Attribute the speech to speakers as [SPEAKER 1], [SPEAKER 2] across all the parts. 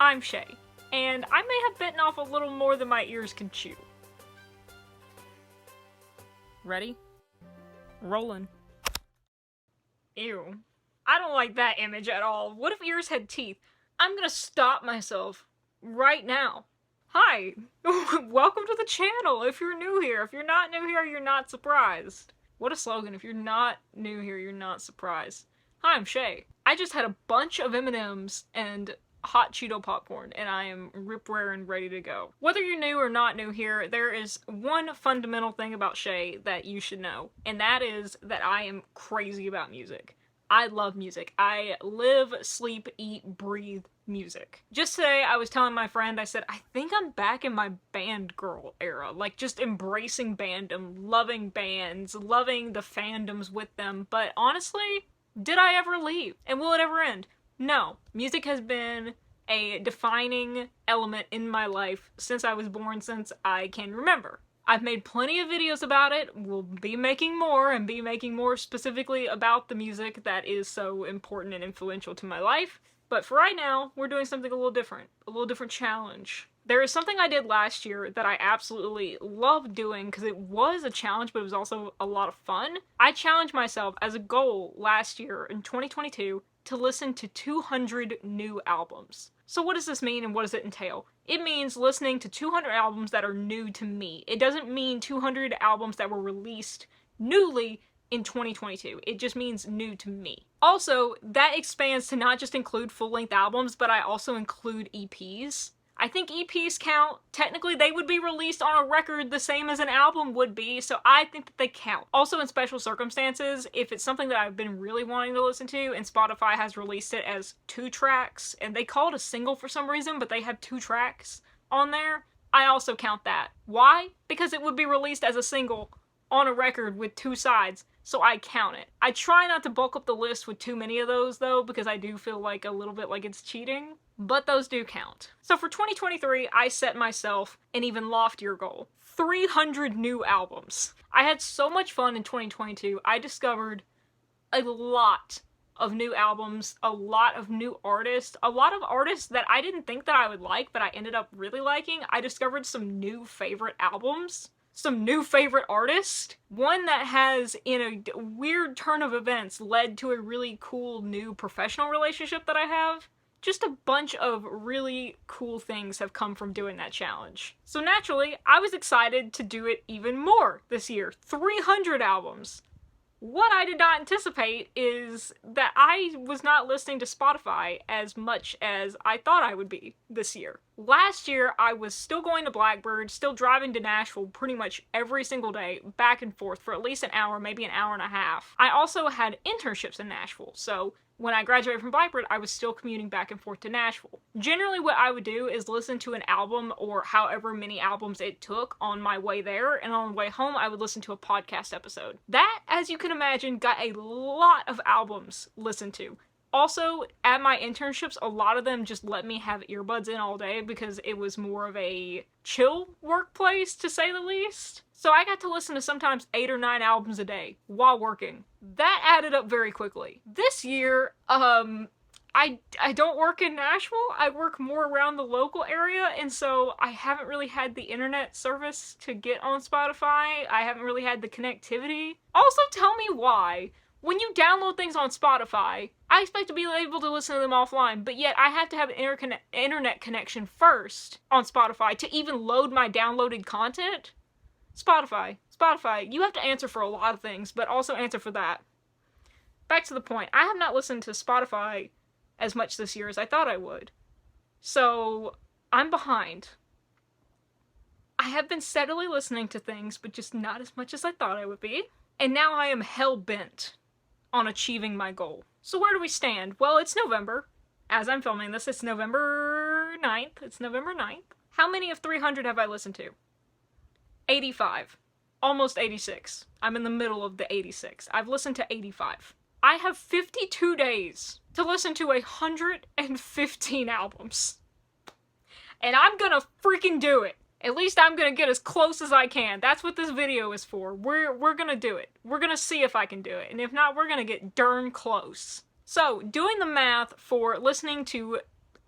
[SPEAKER 1] I'm Chey, and I may have bitten off a little more than my ears can chew. Ready? Rollin'. Ew. I don't like that image at all. What if ears had teeth? I'm gonna stop myself right now. Hi! Welcome to the channel if you're new here. If you're not new here, you're not surprised. What a slogan. If you're not new here, you're not surprised. Hi, I'm Chey. I just had a bunch of M&Ms and hot Cheeto popcorn, and I am rip-raring ready to go. Whether you're new or not new here, there is one fundamental thing about Chey that you should know, and that is that I am crazy about music. I love music. I live, sleep, eat, breathe music. Just today, I was telling my friend, I said, I think I'm back in my band girl era. Like, just embracing bandom, loving bands, loving the fandoms with them. But honestly, did I ever leave? And will it ever end? No. Music has been a defining element in my life since I was born, since I can remember. I've made plenty of videos about it, we'll be making more, and be making more specifically about the music that is so important and influential to my life. But for right now, we're doing something a little different challenge. There is something I did last year that I absolutely loved doing because it was a challenge, but it was also a lot of fun. I challenged myself as a goal last year in 2022 to listen to 200 new albums. So what does this mean and what does it entail? It means listening to 200 albums that are new to me. It doesn't mean 200 albums that were released newly in 2022. It just means new to me. Also, that expands to not just include full-length albums, but I also include EPs. I think EPs count. Technically, they would be released on a record the same as an album would be, so I think that they count. Also, in special circumstances, if it's something that I've been really wanting to listen to, and Spotify has released it as 2 tracks, and they call it a single for some reason, but they have 2 tracks on there, I also count that. Why? Because it would be released as a single on a record with 2 sides, so I count it. I try not to bulk up the list with too many of those, though, because I do feel like a little bit like it's cheating. But those do count. So for 2023, I set myself an even loftier goal. 300 new albums. I had so much fun in 2022. I discovered a lot of new albums, a lot of new artists, a lot of artists that I didn't think that I would like, but I ended up really liking. I discovered some new favorite albums, some new favorite artists. One that has, in a weird turn of events, led to a really cool new professional relationship that I have. Just a bunch of really cool things have come from doing that challenge. So naturally, I was excited to do it even more this year. 300 albums. What I did not anticipate is that I was not listening to Spotify as much as I thought I would be this year. Last year, I was still going to Blackbird, still driving to Nashville pretty much every single day, back and forth for at least an hour, maybe an hour and a half. I also had internships in Nashville, so when I graduated from Blackbird, I was still commuting back and forth to Nashville. Generally, what I would do is listen to an album or however many albums it took on my way there, and on the way home, I would listen to a podcast episode. That, as you can imagine, got a lot of albums listened to. Also, at my internships, a lot of them just let me have earbuds in all day because it was more of a chill workplace, to say the least. So I got to listen to sometimes 8 or 9 albums a day while working. That added up very quickly. This year, I don't work in Nashville. I work more around the local area, and so I haven't really had the internet service to get on Spotify. I haven't really had the connectivity. Also, tell me why. When you download things on Spotify, I expect to be able to listen to them offline, but yet I have to have an internet connection first on Spotify to even load my downloaded content. Spotify, you have to answer for a lot of things, but also answer for that. Back to the point, I have not listened to Spotify as much this year as I thought I would. So, I'm behind. I have been steadily listening to things, but just not as much as I thought I would be. And now I am hell-bent on achieving my goal. So where do we stand? Well, it's November. As I'm filming this, it's November 9th. How many of 300 have I listened to? 85. Almost 86. I'm in the middle of the 86. I've listened to 85. I have 52 days to listen to 115 albums. And I'm gonna freaking do it. At least I'm gonna get as close as I can. That's what this video is for. We're gonna do it. We're gonna see if I can do it. And if not, we're gonna get darn close. So, doing the math for listening to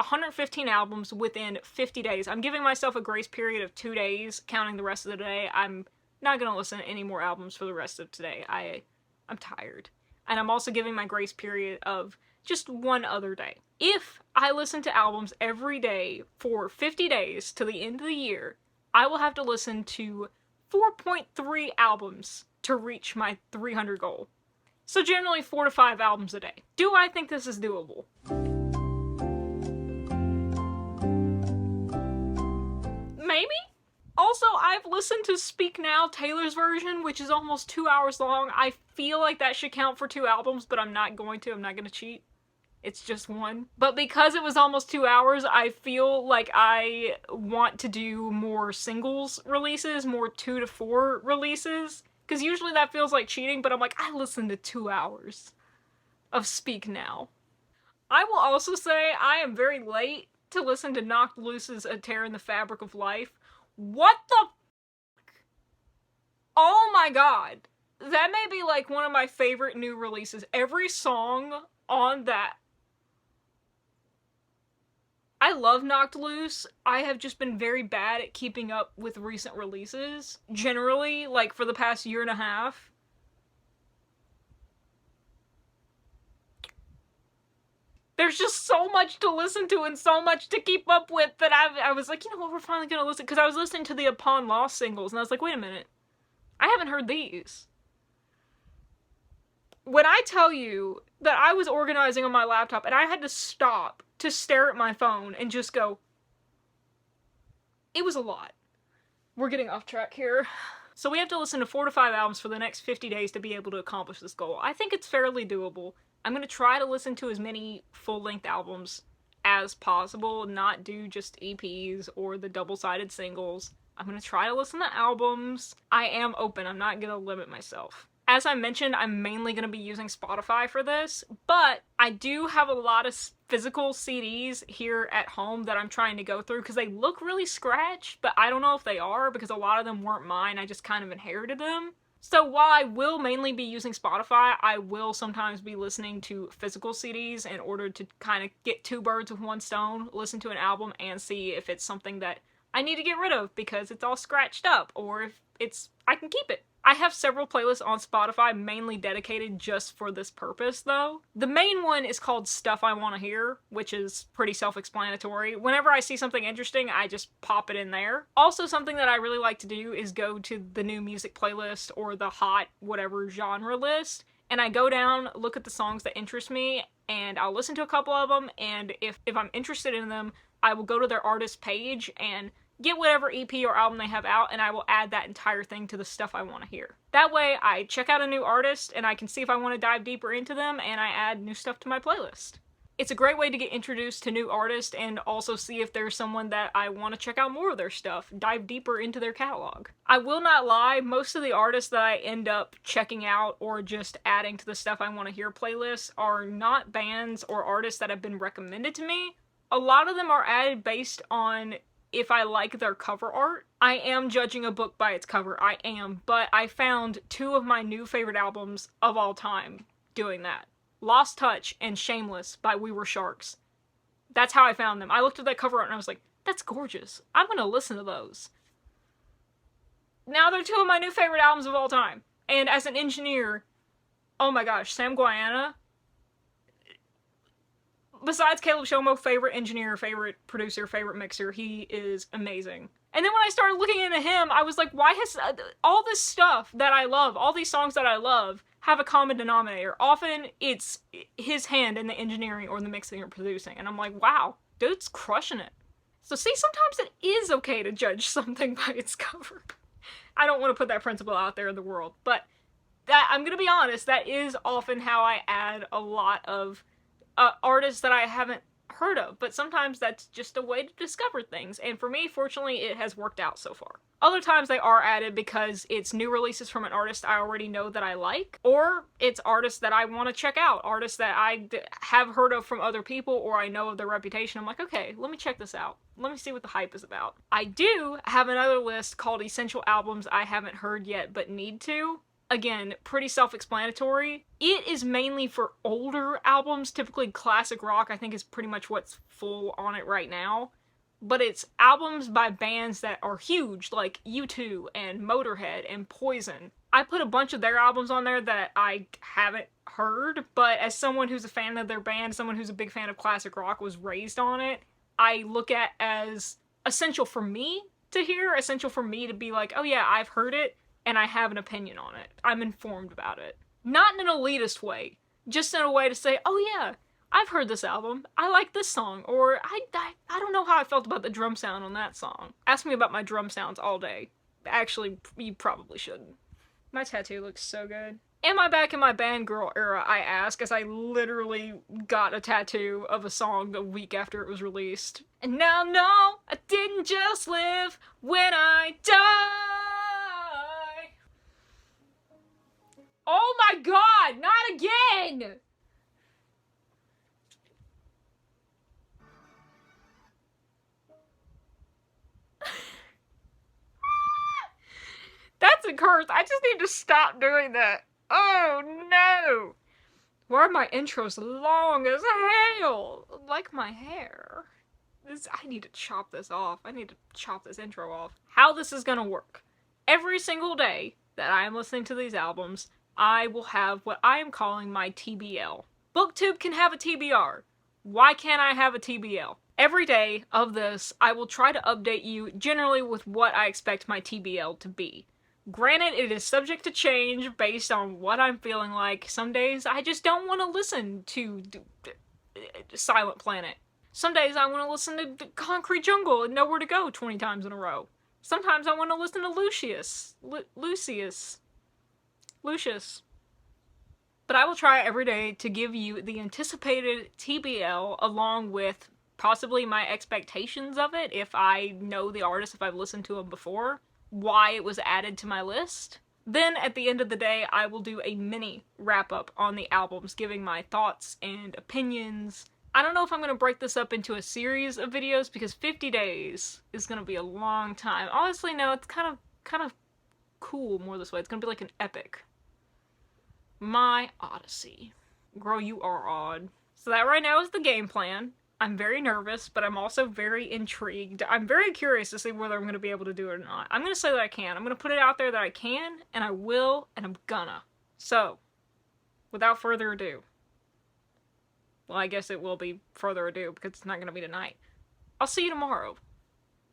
[SPEAKER 1] 115 albums within 50 days. I'm giving myself a grace period of 2 days, counting the rest of the day. I'm not gonna listen to any more albums for the rest of today. I'm tired. And I'm also giving my grace period of just one other day. If I listen to albums every day for 50 days to the end of the year, I will have to listen to 4.3 albums to reach my 300 goal. So generally 4 to 5 albums a day. Do I think this is doable? Maybe? Also, I've listened to Speak Now, Taylor's version, which is almost 2 hours long. I feel like that should count for 2 albums, but I'm not going to. I'm not going to cheat. It's just one. But because it was almost 2 hours, I feel like I want to do more singles releases, more 2 to 4 releases. Because usually that feels like cheating, but I'm like, I listened to 2 hours of Speak Now. I will also say I am very late to listen to Knocked Loose's A Tear in the Fabric of Life. What the f***? Oh my god. That may be like one of my favorite new releases. Every song on that. I love Knocked Loose. I have just been very bad at keeping up with recent releases. Generally, like for the past year and a half. There's just so much to listen to and so much to keep up with that I was like, you know what, we're finally gonna listen. Because I was listening to the Upon Lost singles and I was like, wait a minute. I haven't heard these. When I tell you that I was organizing on my laptop and I had to stop to stare at my phone and just go, it was a lot. We're getting off track here. So we have to listen to 4 to 5 albums for the next 50 days to be able to accomplish this goal. I think it's fairly doable. I'm going to try to listen to as many full-length albums as possible, not do just EPs or the double-sided singles. I'm going to try to listen to albums. I am open. I'm not going to limit myself. As I mentioned, I'm mainly going to be using Spotify for this, but I do have a lot of physical CDs here at home that I'm trying to go through because they look really scratched, but I don't know if they are because a lot of them weren't mine. I just kind of inherited them. So while I will mainly be using Spotify, I will sometimes be listening to physical CDs in order to kind of get 2 birds with 1 stone, listen to an album and see if it's something that I need to get rid of because it's all scratched up, or if I can keep it. I have several playlists on Spotify mainly dedicated just for this purpose, though. The main one is called Stuff I Want to Hear, which is pretty self-explanatory. Whenever I see something interesting, I just pop it in there. Also, something that I really like to do is go to the new music playlist or the hot whatever genre list, and I go down, look at the songs that interest me, and I'll listen to a couple of them, and if I'm interested in them, I will go to their artist page and get whatever EP or album they have out, and I will add that entire thing to the stuff I want to hear. That way, I check out a new artist, and I can see if I want to dive deeper into them, and I add new stuff to my playlist. It's a great way to get introduced to new artists, and also see if there's someone that I want to check out more of their stuff, dive deeper into their catalog. I will not lie, most of the artists that I end up checking out, or just adding to the Stuff I Want to Hear playlists, are not bands or artists that have been recommended to me. A lot of them are added based on if I like their cover art. I am judging a book by its cover, I am, but I found 2 of my new favorite albums of all time doing that. Lost Touch and Shameless by We Were Sharks. That's how I found them. I looked at that cover art and I was like, that's gorgeous. I'm gonna listen to those. Now they're 2 of my new favorite albums of all time. And as an engineer, oh my gosh, Sam Guayana, besides Caleb Shomo, favorite engineer, favorite producer, favorite mixer, he is amazing. And then when I started looking into him, I was like, why has all this stuff that I love, all these songs that I love, have a common denominator? Often it's his hand in the engineering or the mixing or producing. And I'm like, wow, dude's crushing it. So see, sometimes it is okay to judge something by its cover. I don't want to put that principle out there in the world, but that, I'm gonna be honest, that is often how I add a lot of artists that I haven't heard of, but sometimes that's just a way to discover things, and for me, fortunately, it has worked out so far. Other times they are added because it's new releases from an artist I already know that I like, or it's artists that I want to check out, artists that I have heard of from other people, or I know of their reputation. I'm like, okay, let me check this out. Let me see what the hype is about. I do have another list called Essential Albums I Haven't Heard Yet but Need to. again, pretty self-explanatory. It is mainly for older albums, typically classic rock, I think is pretty much what's full on it right now. But it's albums by bands that are huge, like U2 and Motorhead and Poison. I put a bunch of their albums on there that I haven't heard, but as someone who's a fan of their band, someone who's a big fan of classic rock, was raised on it, I look at as essential for me to hear, essential for me to be like, oh yeah, I've heard it, and I have an opinion on it. I'm informed about it. Not in an elitist way, just in a way to say, oh yeah, I've heard this album, I like this song, or I don't know how I felt about the drum sound on that song. Ask me about my drum sounds all day. Actually, you probably shouldn't. My tattoo looks so good. Am I back in my band girl era, I ask, as I literally got a tattoo of a song the week after it was released. And now, no, I didn't just live when I die. Oh my god, not again! That's a curse. I just need to stop doing that. Oh no! Why are my intros long as hell? Like my hair. I need to chop this off. I need to chop this intro off. How this is gonna work. Every single day that I am listening to these albums, I will have what I am calling my TBL. BookTube can have a TBR. Why can't I have a TBL? Every day of this, I will try to update you generally with what I expect my TBL to be. Granted, it is subject to change based on what I'm feeling like. Some days I just don't want to listen to Silent Planet. Some days I want to listen to Concrete Jungle and Nowhere to Go 20 times in a row. Sometimes I want to listen to Lucius. But I will try every day to give you the anticipated TBL along with possibly my expectations of it if I know the artist, if I've listened to them before, why it was added to my list. Then at the end of the day, I will do a mini wrap-up on the albums, giving my thoughts and opinions. I don't know if I'm going to break this up into a series of videos because 50 days is going to be a long time. Honestly, no, it's kind of cool more this way. It's going to be like an epic. My Odyssey. Girl, you are odd. So that right now is the game plan. I'm very nervous, but I'm also very intrigued. I'm very curious to see whether I'm going to be able to do it or not. I'm going to say that I can. I'm going to put it out there that I can, and I will, and I'm gonna. So, without further ado. Well, I guess it will be further ado, because it's not going to be tonight. I'll see you tomorrow.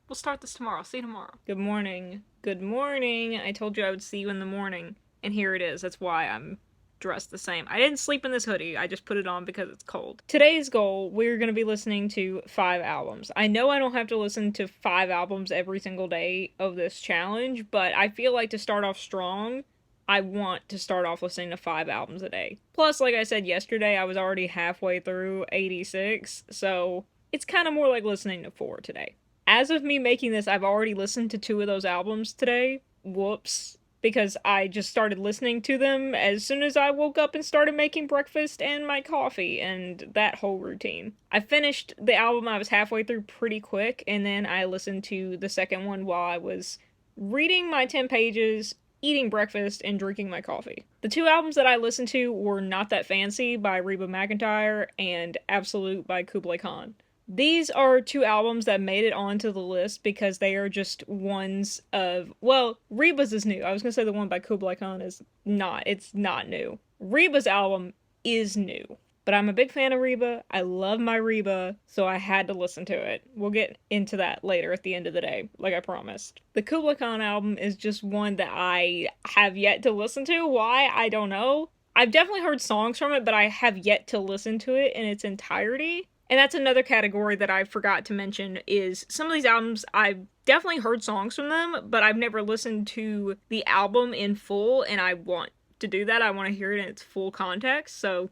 [SPEAKER 1] We'll start this tomorrow. I'll see you tomorrow. Good morning. Good morning. I told you I would see you in the morning, and here it is. That's why I'm dressed the same. I didn't sleep in this hoodie, I just put it on because it's cold. Today's goal, we're going to be listening to 5 albums. I know I don't have to listen to 5 albums every single day of this challenge, but I feel like to start off strong, I want to start off listening to 5 albums a day. Plus, like I said yesterday, I was already halfway through 86, so it's kind of more like listening to 4 today. As of me making this, I've already listened to 2 of those albums today. Whoops. Because I just started listening to them as soon as I woke up and started making breakfast and my coffee and that whole routine. I finished the album I was halfway through pretty quick, and then I listened to the second one while I was reading my 10 pages, eating breakfast, and drinking my coffee. The 2 albums that I listened to were Not That Fancy by Reba McEntire and Absolute by Kublai Khan. These are 2 albums that made it onto the list because they are just ones of, well, Reba's is new. I was gonna say the one by Kublai Khan is not. It's not new. Reba's album is new. But I'm a big fan of Reba. I love my Reba, so I had to listen to it. We'll get into that later at the end of the day, like I promised. The Kublai Khan album is just one that I have yet to listen to. Why? I don't know. I've definitely heard songs from it, but I have yet to listen to it in its entirety. And that's another category that I forgot to mention is some of these albums, I've definitely heard songs from them, but I've never listened to the album in full, and I want to do that. I want to hear it in its full context, so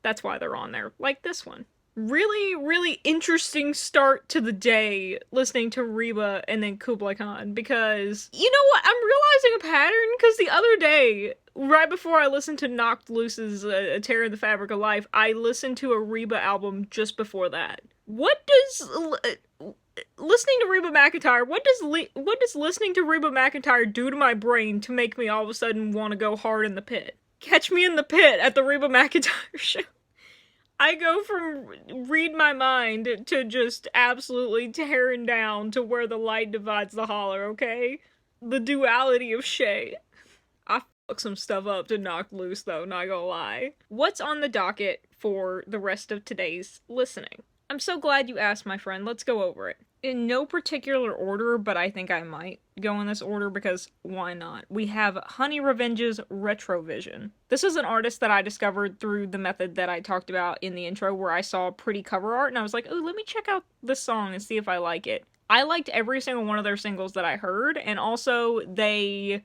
[SPEAKER 1] that's why they're on there, like this one. Really, really interesting start to the day listening to Reba and then Kublai Khan, because, you know what, I'm realizing a pattern, because the other day, right before I listened to Knocked Loose's A Tear in the Fabric of Life, I listened to a Reba album just before that. What does listening listening to Reba McEntire, what does listening to Reba McEntire do to my brain to make me all of a sudden want to go hard in the pit? Catch me in the pit at the Reba McEntire show. I go from read my mind to just absolutely tearing down to where the light divides the holler, okay? The duality of Chey. I fucked some stuff up to knock loose though, not gonna lie. What's on the docket for the rest of today's listening? I'm so glad you asked, my friend. Let's go over it. In no particular order, but I think I might go in this order because why not? We have Honey Revenge's Retrovision. This is an artist that I discovered through the method that I talked about in the intro, where I saw pretty cover art and I was like, oh, let me check out this song and see if I like it. I liked every single one of their singles that I heard, and also they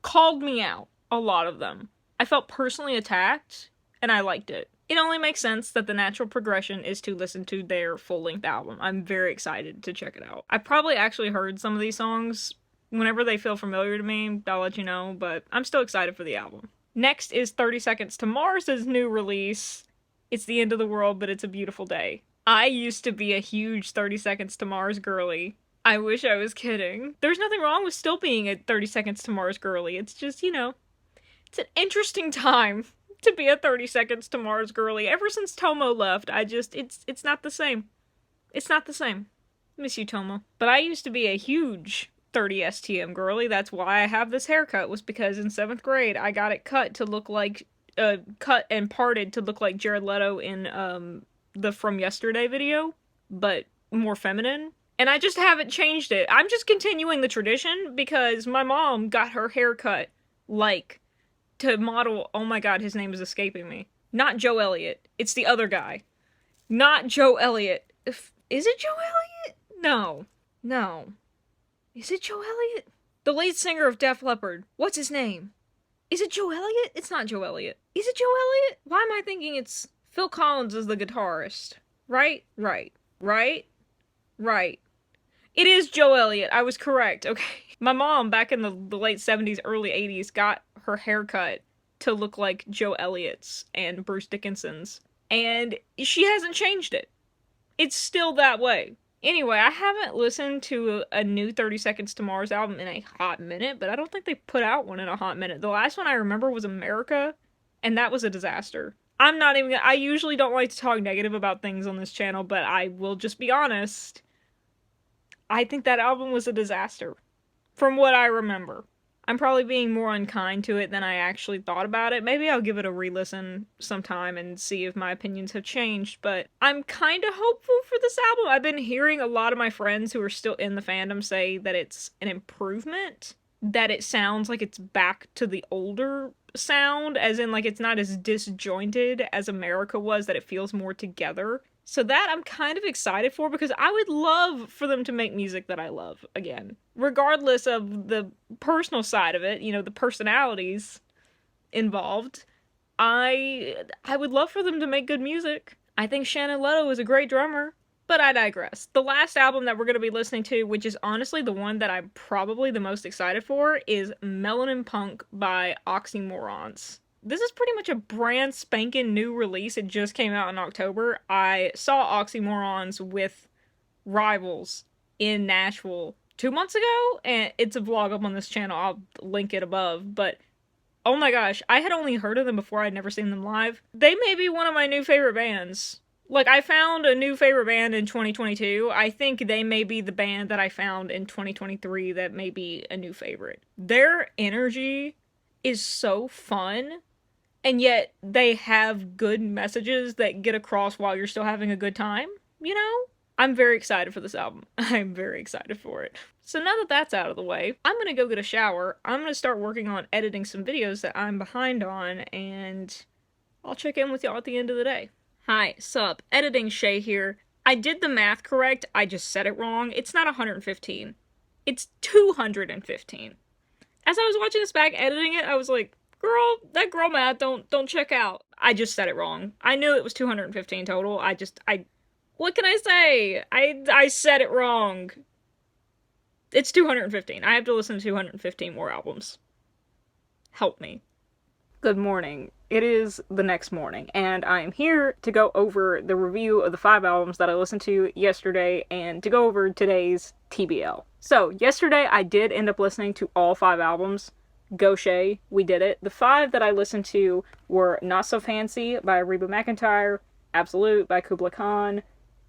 [SPEAKER 1] called me out, a lot of them. I felt personally attacked, and I liked it. It only makes sense that the natural progression is to listen to their full-length album. I'm very excited to check it out. I've probably actually heard some of these songs. Whenever they feel familiar to me, I'll let you know, but I'm still excited for the album. Next is 30 Seconds to Mars' new release. It's the end of the world, but it's a beautiful day. I used to be a huge 30 Seconds to Mars girly. I wish I was kidding. There's nothing wrong with still being a 30 Seconds to Mars girly. It's just, you know, it's an interesting time to be a 30 Seconds to Mars girly. Ever since Tomo left, it's not the same. It's not the same. Miss you, Tomo. But I used to be a huge 30 STM girly. That's why I have this haircut, was because in 7th grade, I got it cut to look like, cut and parted to look like Jared Leto in, the From Yesterday video, but more feminine. And I just haven't changed it. I'm just continuing the tradition because my mom got her haircut like to model, oh my god, his name is escaping me. Not Joe Elliott. It's the other guy. Not Joe Elliott. Is it Joe Elliott? No. No. Is it Joe Elliott? The lead singer of Def Leppard. What's his name? Is it Joe Elliott? It's not Joe Elliott. Is it Joe Elliott? Why am I thinking it's Phil Collins is the guitarist? Right? Right. Right? Right. It is Joe Elliott. I was correct. Okay. My mom, back in the late 70s, early 80s, got her haircut to look like Joe Elliott's and Bruce Dickinson's. And she hasn't changed it. It's still that way. Anyway, I haven't listened to a new 30 Seconds to Mars album in a hot minute, but I don't think they put out one in a hot minute. The last one I remember was America, and that was a disaster. I usually don't like to talk negative about things on this channel, but I will just be honest. I think that album was a disaster. From what I remember. I'm probably being more unkind to it than I actually thought about it. Maybe I'll give it a re-listen sometime and see if my opinions have changed, but I'm kind of hopeful for this album. I've been hearing a lot of my friends who are still in the fandom say that it's an improvement, that it sounds like it's back to the older sound, as in like it's not as disjointed as America was, that it feels more together. So that I'm kind of excited for, because I would love for them to make music that I love again. Regardless of the personal side of it, you know, the personalities involved, I would love for them to make good music. I think Shannon Leto is a great drummer, but I digress. The last album that we're going to be listening to, which is honestly the one that I'm probably the most excited for, is Melanin Punk by Oxymorons. This is pretty much a brand spanking new release. It just came out in October. I saw Oxymorons with Rivals in Nashville 2 months ago, and it's a vlog up on this channel. I'll link it above, but oh my gosh, I had only heard of them before. I'd never seen them live. They may be one of my new favorite bands. Like, I found a new favorite band in 2022. I think they may be the band that I found in 2023 that may be a new favorite. Their energy is so fun. And yet, they have good messages that get across while you're still having a good time, you know? I'm very excited for this album. I'm very excited for it. So now that that's out of the way, I'm gonna go get a shower. I'm gonna start working on editing some videos that I'm behind on, and I'll check in with y'all at the end of the day. Hi, sup? Editing Chey here. I did the math correct, I just said it wrong. It's not 115. It's 215. As I was watching this back, editing it, I was like, girl, that girl math don't check out. I just said it wrong. I knew it was 215 total. What can I say? I said it wrong. It's 215. I have to listen to 215 more albums. Help me. Good morning. it is the next morning, and I am here to go over the review of the 5 albums that I listened to yesterday, and to go over today's TBL. So, yesterday I did end up listening to all 5 albums. Go Chey, we did it. The 5 that I listened to were Not So Fancy by Reba McEntire, Absolute by Kubla Khan,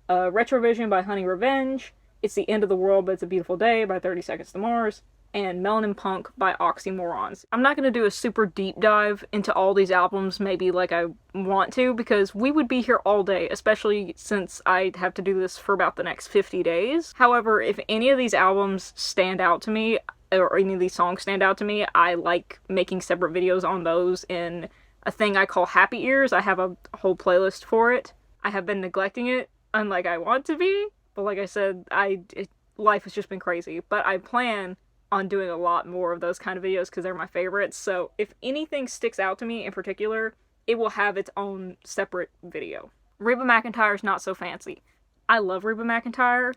[SPEAKER 1] Retrovision by Honey Revenge, It's the End of the World But It's a Beautiful Day by 30 Seconds to Mars, and Melanin Punk by Oxymorons. I'm not going to do a super deep dive into all these albums, maybe like I want to, because we would be here all day, especially since I have to do this for about the next 50 days. However, if any of these albums stand out to me, or any of these songs stand out to me, I like making separate videos on those in a thing I call Happy Ears. I have a whole playlist for it. I have been neglecting it, unlike I want to be, but like I said, life has just been crazy. But I plan on doing a lot more of those kind of videos because they're my favorites. So if anything sticks out to me in particular, it will have its own separate video. Reba McEntire's Not So Fancy. I love Reba McEntire.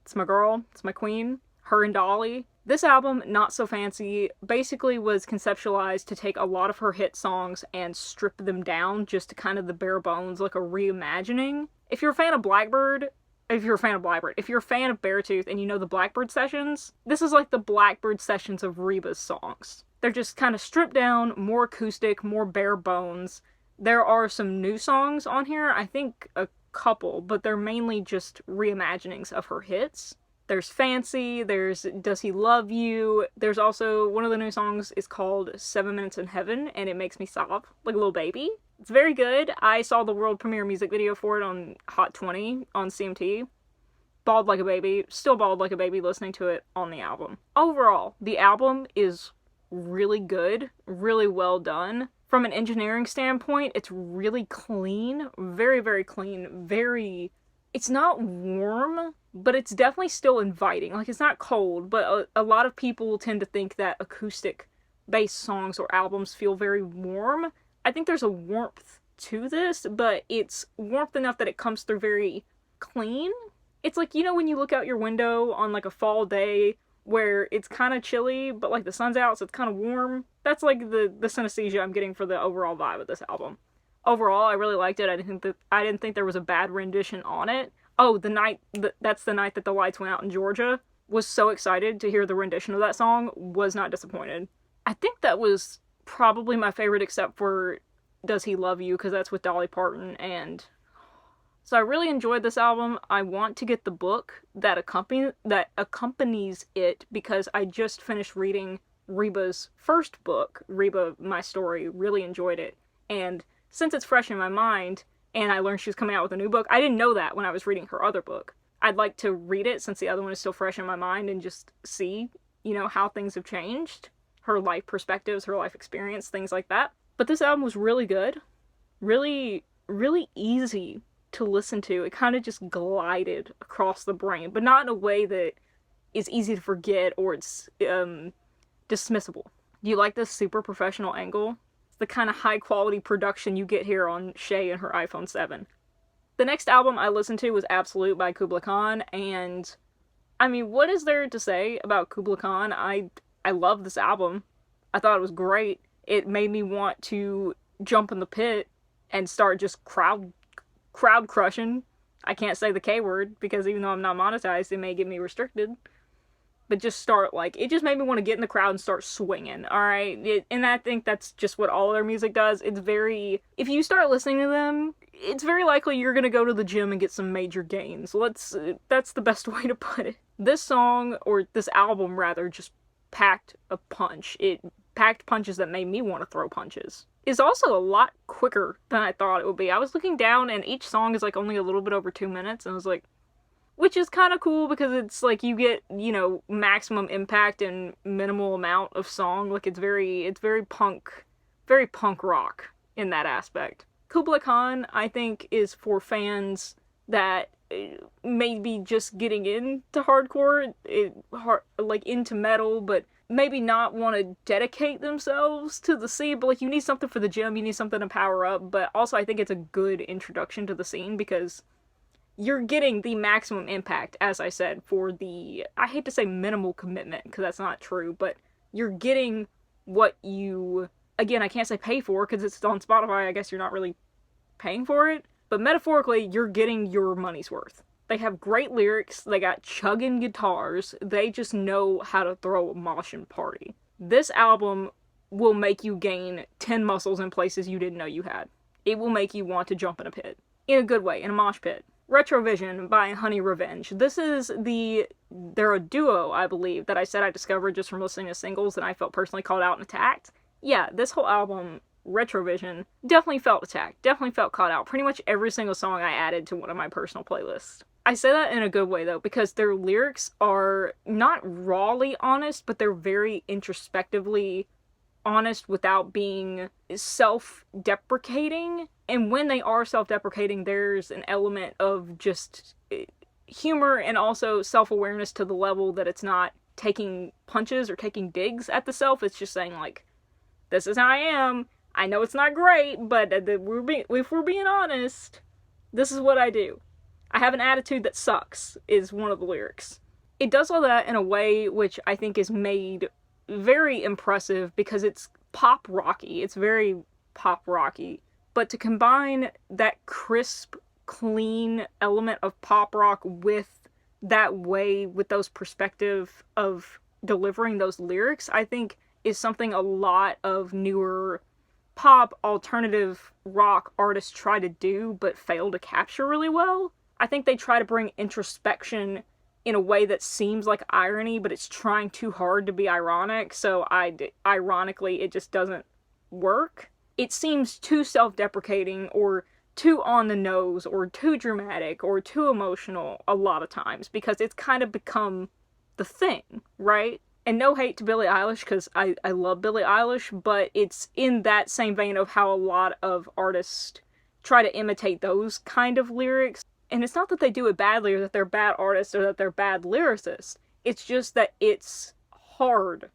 [SPEAKER 1] It's my girl. It's my queen. Her and Dolly. This album, Not So Fancy, basically was conceptualized to take a lot of her hit songs and strip them down just to kind of the bare bones, like a reimagining. If you're a fan of Blackbird, if you're a fan of Beartooth and you know the Blackbird sessions, this is like the Blackbird sessions of Reba's songs. They're just kind of stripped down, more acoustic, more bare bones. There are some new songs on here, I think a couple, but they're mainly just reimaginings of her hits. There's Fancy, there's Does He Love You, there's also, one of the new songs is called 7 Minutes in Heaven, and it makes me sob like a little baby. It's very good. I saw the world premiere music video for it on Hot 20 on CMT. Bawled like a baby, still bawled like a baby listening to it on the album. Overall, the album is really good, really well done. From an engineering standpoint, it's really clean, very, very clean, it's not warm, but it's definitely still inviting. Like, it's not cold, but a lot of people tend to think that acoustic-based songs or albums feel very warm. I think there's a warmth to this, but it's warmth enough that it comes through very clean. It's like, you know, when you look out your window on, like, a fall day where it's kind of chilly, but, like, the sun's out, so it's kind of warm. That's, like, the synesthesia I'm getting for the overall vibe of this album. Overall, I really liked it. I didn't think there was a bad rendition on it. Oh, that's the night that the lights went out in Georgia. Was so excited to hear the rendition of that song. Was not disappointed. I think that was probably my favorite except for Does He Love You, because that's with Dolly Parton. And so I really enjoyed this album. I want to get the book that accompanies it, because I just finished reading Reba's first book, Reba, My Story. Really enjoyed it. And since it's fresh in my mind, and I learned she was coming out with a new book, I didn't know that when I was reading her other book. I'd like to read it since the other one is still fresh in my mind and just see, you know, how things have changed. Her life perspectives, her life experience, things like that. But this album was really good. Really, really easy to listen to. It kind of just glided across the brain, but not in a way that is easy to forget or it's dismissible. Do you like this super professional angle? The kind of high quality production you get here on Chey and her iPhone 7. The next album I listened to was Absolute by Kubla Khan, and I mean, what is there to say about Kubla Khan? I love this album. I thought it was great. It made me want to jump in the pit and start just crowd crushing. I can't say the K word because even though I'm not monetized, it may get me restricted. But just start, like, it just made me want to get in the crowd and start swinging, alright? And I think that's just what all their music does. It's very, if you start listening to them, it's very likely you're gonna go to the gym and get some major gains. That's the best way to put it. This song, or this album rather, just packed a punch. It packed punches that made me want to throw punches. It's also a lot quicker than I thought it would be. I was looking down and each song is like only a little bit over 2 minutes, and I was like, which is kind of cool because it's like you get, you know, maximum impact and minimal amount of song. Like it's very punk rock in that aspect. Kubla Khan, I think, is for fans that maybe just getting into hardcore, like into metal, but maybe not want to dedicate themselves to the scene, but like you need something for the gym, you need something to power up, but also I think it's a good introduction to the scene because you're getting the maximum impact, as I said, for the, I hate to say minimal commitment, because that's not true, but you're getting what you again, I can't say pay for because it's on Spotify. I guess you're not really paying for it. But metaphorically, you're getting your money's worth. They have great lyrics. They got chugging guitars. They just know how to throw a moshing party. This album will make you gain 10 muscles in places you didn't know you had. It will make you want to jump in a pit. In a good way, in a mosh pit. Retrovision by Honey Revenge. This is they're a duo, I believe, that I said I discovered just from listening to singles and I felt personally called out and attacked. Yeah, this whole album, Retrovision, definitely felt attacked, definitely felt caught out. Pretty much every single song I added to one of my personal playlists. I say that in a good way, though, because their lyrics are not rawly honest, but they're very introspectively honest without being self-deprecating. And when they are self-deprecating, there's an element of just humor and also self-awareness to the level that it's not taking punches or taking digs at the self. It's just saying, like, this is how I am. I know it's not great, but if we're being honest, this is what I do. I have an attitude that sucks, is one of the lyrics. It does all that in a way which I think is made very impressive because it's pop rocky. It's very pop rocky. But to combine that crisp, clean element of pop rock with that way, with those perspective of delivering those lyrics, I think is something a lot of newer pop, alternative rock artists try to do but fail to capture really well. I think they try to bring introspection in a way that seems like irony, but it's trying too hard to be ironic, so ironically it just doesn't work. It seems too self-deprecating or too on the nose or too dramatic or too emotional a lot of times because it's kind of become the thing, right? And no hate to Billie Eilish, because I love Billie Eilish, but it's in that same vein of how a lot of artists try to imitate those kind of lyrics. And it's not that they do it badly or that they're bad artists or that they're bad lyricists. It's just that it's hard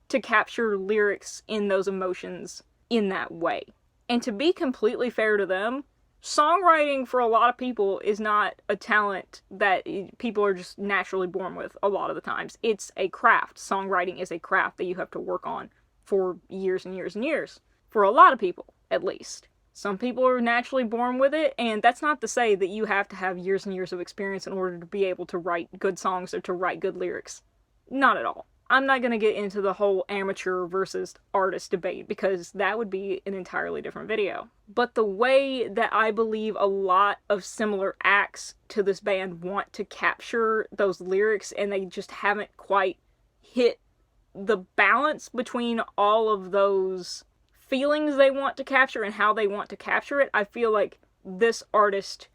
[SPEAKER 1] to capture lyrics in those emotions in that way. And to be completely fair to them, songwriting for a lot of people is not a talent that people are just naturally born with a lot of the times. It's a craft. Songwriting is a craft that you have to work on for years and years and years. For a lot of people, at least. Some people are naturally born with it, and that's not to say that you have to have years and years of experience in order to be able to write good songs or to write good lyrics. Not at all. I'm not going to get into the whole amateur versus artist debate because that would be an entirely different video. But the way that I believe a lot of similar acts to this band want to capture those lyrics and they just haven't quite hit the balance between all of those feelings they want to capture and how they want to capture it, I feel like this artist,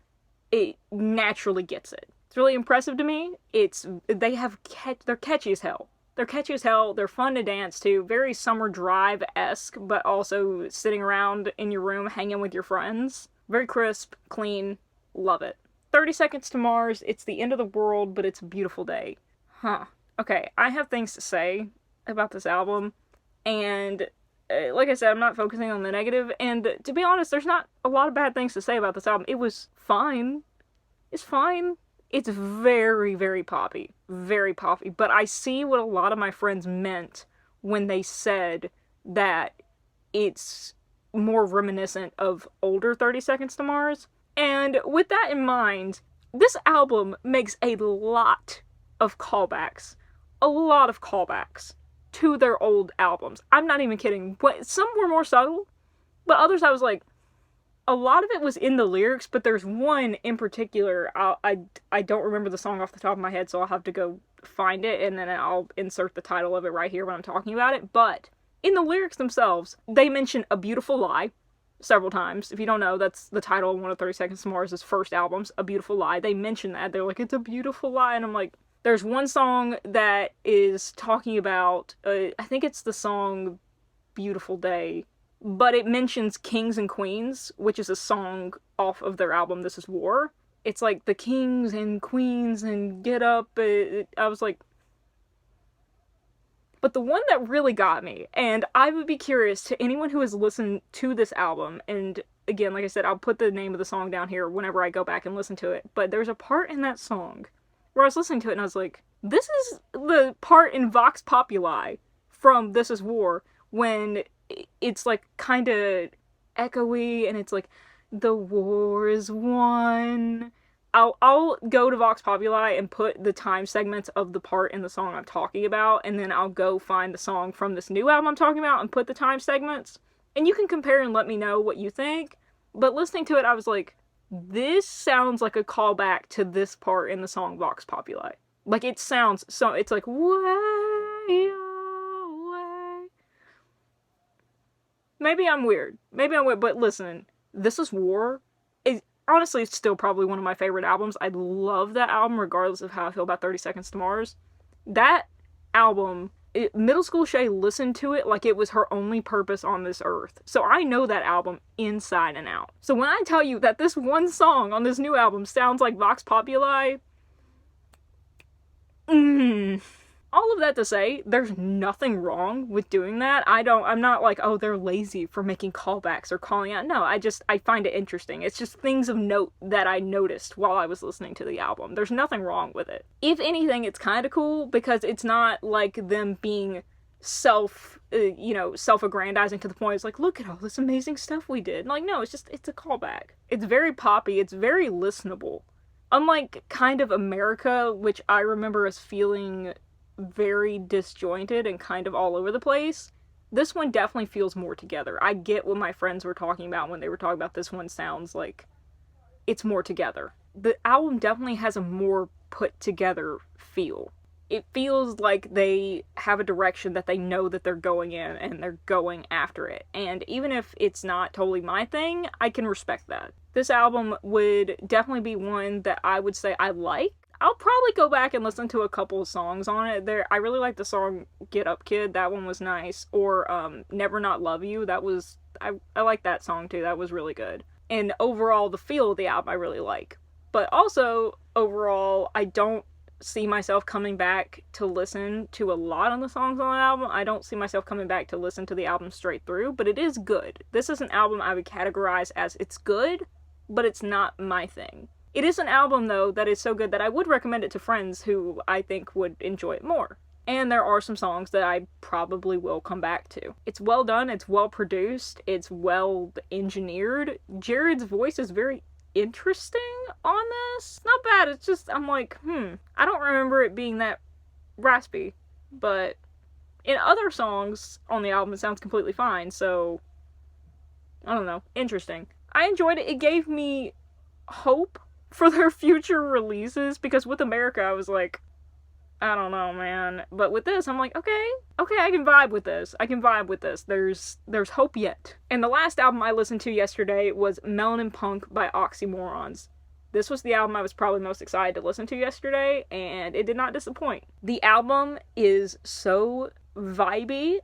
[SPEAKER 1] it naturally gets it. It's really impressive to me. They're catchy as hell. They're catchy as hell, they're fun to dance to, very Summer Drive-esque, but also sitting around in your room hanging with your friends. Very crisp, clean, love it. 30 Seconds to Mars, it's the end of the world, but it's a beautiful day. Huh. Okay, I have things to say about this album, and like I said, I'm not focusing on the negative, and to be honest, there's not a lot of bad things to say about this album. It was fine. It's fine. It's very, very poppy. Very poppy. But I see what a lot of my friends meant when they said that it's more reminiscent of older 30 Seconds to Mars. And with that in mind, this album makes a lot of callbacks. A lot of callbacks to their old albums. I'm not even kidding. Some were more subtle, but others I was like, a lot of it was in the lyrics, but there's one in particular, I don't remember the song off the top of my head, so I'll have to go find it, and then I'll insert the title of it right here when I'm talking about it, but in the lyrics themselves, they mention A Beautiful Lie several times. If you don't know, that's the title of one of 30 Seconds to Mars' first albums, A Beautiful Lie. They mention that. They're like, it's a beautiful lie, and I'm like, there's one song that is talking about, I think it's the song Beautiful Day, but it mentions Kings and Queens, which is a song off of their album This Is War. It's like the kings and queens and get up. I was like... But the one that really got me, and I would be curious to anyone who has listened to this album, and again, like I said, I'll put the name of the song down here whenever I go back and listen to it, but there's a part in that song where I was listening to it and I was like, this is the part in Vox Populi from This Is War when it's like kind of echoey, and it's like, the war is won. I'll go to Vox Populi and put the time segments of the part in the song I'm talking about, and then I'll go find the song from this new album I'm talking about and put the time segments. And you can compare and let me know what you think. But listening to it, I was like, this sounds like a callback to this part in the song Vox Populi. Like, it sounds so, it's like, way away. Maybe I'm weird, but listen, This Is War. Honestly, it's still probably one of my favorite albums. I love that album regardless of how I feel about 30 Seconds to Mars. That album, middle school Chey listened to it like it was her only purpose on this earth. So I know that album inside and out. So when I tell you that this one song on this new album sounds like Vox Populi, all of that to say, there's nothing wrong with doing that. I'm not like, oh, they're lazy for making callbacks or calling out. No, I find it interesting. It's just things of note that I noticed while I was listening to the album. There's nothing wrong with it. If anything, it's kind of cool because it's not like them being self-aggrandizing to the point it's like, look at all this amazing stuff we did. Like, no, it's a callback. It's very poppy. It's very listenable. Unlike kind of America, which I remember as feeling very disjointed and kind of all over the place, this one definitely feels more together. I get what my friends were talking about when they were talking about this one sounds like it's more together. The album definitely has a more put together feel. It feels like they have a direction that they know that they're going in and they're going after it. And even if it's not totally my thing, I can respect that. This album would definitely be one that I would say I like. I'll probably go back and listen to a couple of songs on it. I really like the song Get Up Kid, that one was nice. Or Never Not Love You, I like that song too, that was really good. And overall, the feel of the album I really like. But also, overall, I don't see myself coming back to listen to a lot of the songs on the album. I don't see myself coming back to listen to the album straight through, but it is good. This is an album I would categorize as it's good, but it's not my thing. It is an album, though, that is so good that I would recommend it to friends who I think would enjoy it more. And there are some songs that I probably will come back to. It's well done, it's well produced, it's well engineered. Jared's voice is very interesting on this. Not bad, it's just, I'm like, I don't remember it being that raspy. But in other songs on the album, it sounds completely fine, so I don't know. Interesting. I enjoyed it. It gave me hope for their future releases, because with America I was like, I don't know, man. But with this I'm like, okay, I can vibe with this. There's hope yet. And the last album I listened to yesterday was Melanin Punk by Oxymorons. This was the album I was probably most excited to listen to yesterday, and it did not disappoint. The album is so vibey,